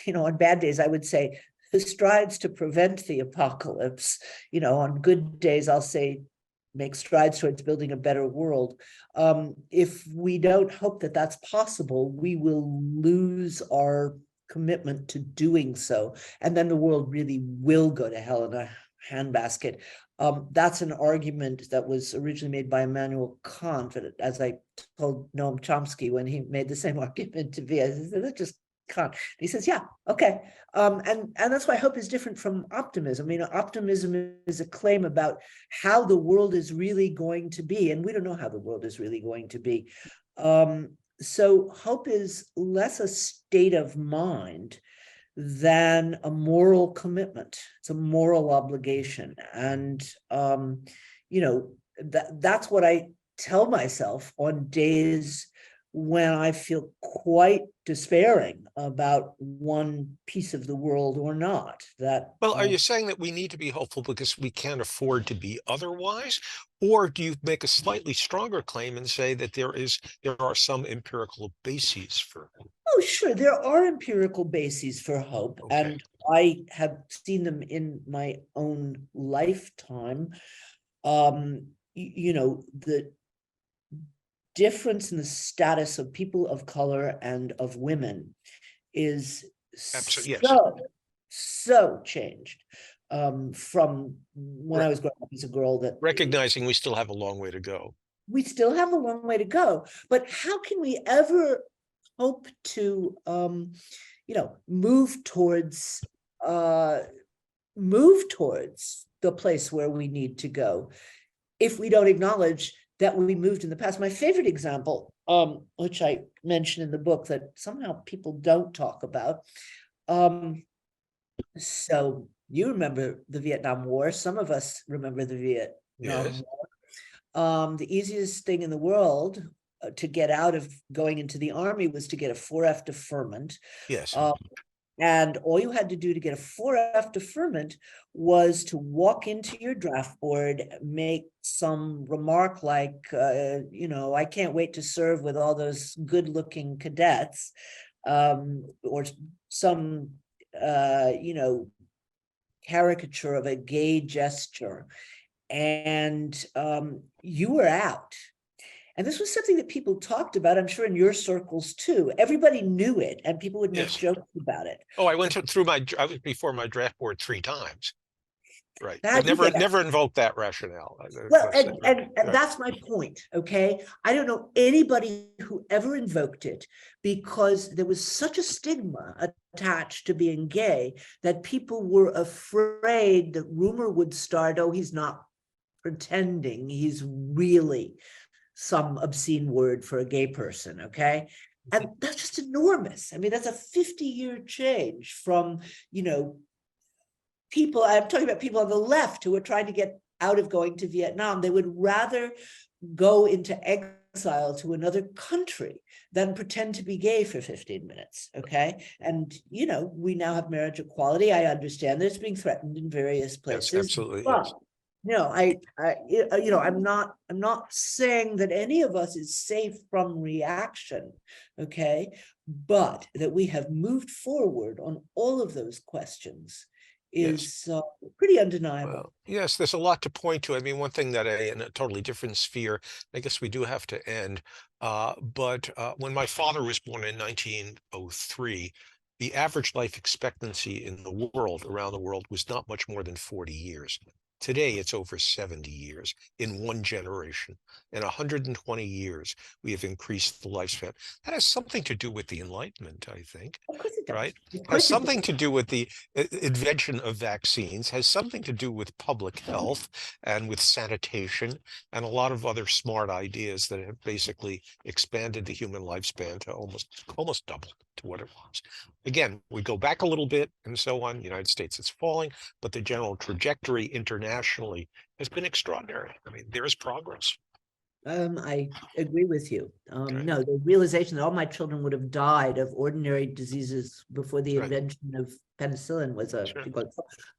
Speaker 2: on bad days, I would say the strides to prevent the apocalypse. On good days, I'll say make strides towards building a better world. If we don't hope that that's possible, we will lose our commitment to doing so. And then the world really will go to hell in a handbasket. That's an argument that was originally made by Immanuel Kant, but as I told Noam Chomsky when he made the same argument to me, I said, that's just Kant. And he says, yeah, okay. And that's why hope is different from optimism. Optimism is a claim about how the world is really going to be, and we don't know how the world is really going to be. So hope is less a state of mind than a moral commitment. It's a moral obligation. And, that's what I tell myself on days when I feel quite despairing about one piece of the world or not.
Speaker 1: Well, are you saying that we need to be hopeful because we can't afford to be otherwise? Or do you make a slightly stronger claim and say that there are some empirical bases for hope?
Speaker 2: Oh, sure. There are empirical bases for hope,
Speaker 1: Okay.
Speaker 2: and I have seen them in my own lifetime. The difference in the status of people of color and of women is
Speaker 1: Absolutely. Yes.
Speaker 2: so changed from when I was growing up as a girl, that
Speaker 1: Recognizing we still have a long way to go.
Speaker 2: we still have a long way to go. But how can we ever hope to move towards the place where we need to go if we don't acknowledge that we moved in the past? My favorite example, which I mentioned in the book that somehow people don't talk about. So you remember the Vietnam War. Some of us remember the Vietnam War. The easiest thing in the world to get out of going into the army was to get a 4F deferment.
Speaker 1: Yes.
Speaker 2: And all you had to do to get a 4F deferment was to walk into your draft board, make some remark like, I can't wait to serve with all those good-looking cadets, or some, caricature of a gay gesture. and you were out. And this was something that people talked about, I'm sure in your circles too. Everybody knew it, and people would make
Speaker 1: Yes.
Speaker 2: jokes about it.
Speaker 1: Oh, I went through I was before my draft board 3 times. Right.
Speaker 2: Now,
Speaker 1: But
Speaker 2: you get
Speaker 1: never invoked that rationale.
Speaker 2: well,
Speaker 1: That's it. Right.
Speaker 2: and
Speaker 1: Right.
Speaker 2: that's my point, okay? I don't know anybody who ever invoked it because there was such a stigma attached to being gay that people were afraid that rumor would start, oh, he's not pretending, he's really some obscene word for a gay person, okay? And that's just enormous. I mean, that's a 50-year change from, people, I'm talking about people on the left who are trying to get out of going to Vietnam. They would rather go into exile to another country than pretend to be gay for 15 minutes, okay? And, we now have marriage equality. I understand that it's being threatened in various
Speaker 1: Yes,
Speaker 2: places.
Speaker 1: absolutely.
Speaker 2: But
Speaker 1: Yes.
Speaker 2: no, I'm not saying that any of us is safe from reaction, okay? But that we have moved forward on all of those questions
Speaker 1: Yes.
Speaker 2: is pretty undeniable.
Speaker 1: Well, yes, there's a lot to point to. I mean, one thing that in a totally different sphere, I guess we do have to end. But when my father was born in 1903, the average life expectancy in the world, around the world, was not much more than 40 years. Today, it's over 70 years in one generation. In 120 years, we have increased the lifespan. That has something to do with the Enlightenment, I think,
Speaker 2: Of course it does.
Speaker 1: right?
Speaker 2: Of
Speaker 1: Has
Speaker 2: course it
Speaker 1: something
Speaker 2: does.
Speaker 1: to do with the invention of vaccines, has something to do with public health and with sanitation and a lot of other smart ideas that have basically expanded the human lifespan to almost double to what it was. Again, we go back a little bit and so on. United States is falling, but the general trajectory internationally has been extraordinary. I mean, there is progress.
Speaker 2: I agree with you.
Speaker 1: Right.
Speaker 2: No, the realization that all my children would have died of ordinary diseases before the
Speaker 1: Right.
Speaker 2: invention of penicillin was a
Speaker 1: Sure.
Speaker 2: big one.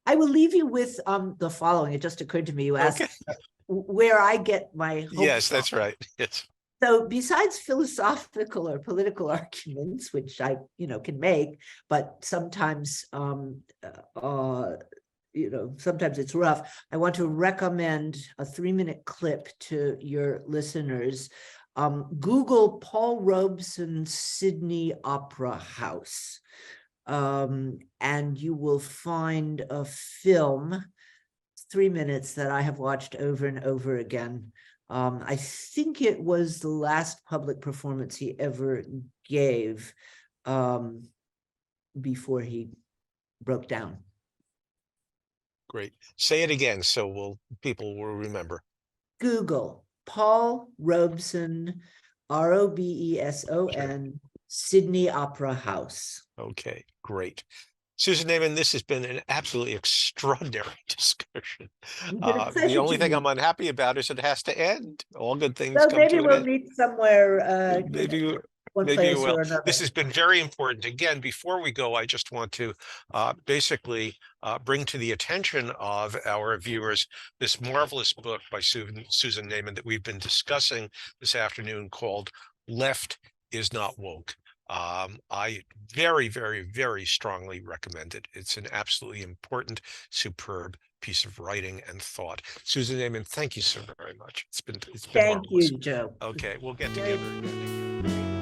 Speaker 2: I will leave you with the following. It just occurred to me. You asked
Speaker 1: Okay.
Speaker 2: where I get my hope
Speaker 1: Yes,
Speaker 2: from.
Speaker 1: that's right. Yes.
Speaker 2: So besides philosophical or political arguments, which I, can make, but sometimes, sometimes it's rough. I want to recommend a 3-minute clip to your listeners. Google Paul Robeson Sydney Opera House, and you will find a film, 3 minutes, that I have watched over and over again. I think it was the last public performance he ever gave before he broke down.
Speaker 1: Great. Say it again so people will remember.
Speaker 2: Google Paul Robeson, Robeson, Sydney Opera House.
Speaker 1: Okay, great. Susan Neiman, this has been an absolutely extraordinary discussion.
Speaker 2: You've been a
Speaker 1: The
Speaker 2: pleasure
Speaker 1: only
Speaker 2: to
Speaker 1: thing
Speaker 2: me.
Speaker 1: I'm unhappy about is it has to end. All good things
Speaker 2: So
Speaker 1: come
Speaker 2: maybe
Speaker 1: to an
Speaker 2: we'll
Speaker 1: end.
Speaker 2: meet somewhere,
Speaker 1: Maybe,
Speaker 2: one
Speaker 1: maybe you
Speaker 2: place
Speaker 1: will.
Speaker 2: or
Speaker 1: This
Speaker 2: another.
Speaker 1: has been very important. Again, before we go, I just want to basically bring to the attention of our viewers this marvelous book by Susan Neiman that we've been discussing this afternoon called Left is Not Woke. I very, very, very strongly recommend it. It's an absolutely important, superb piece of writing and thought. Susan Neiman, thank you so very much. It's been
Speaker 2: Thank
Speaker 1: marvelous.
Speaker 2: you, Joe.
Speaker 1: Okay, we'll get
Speaker 2: Very
Speaker 1: together again.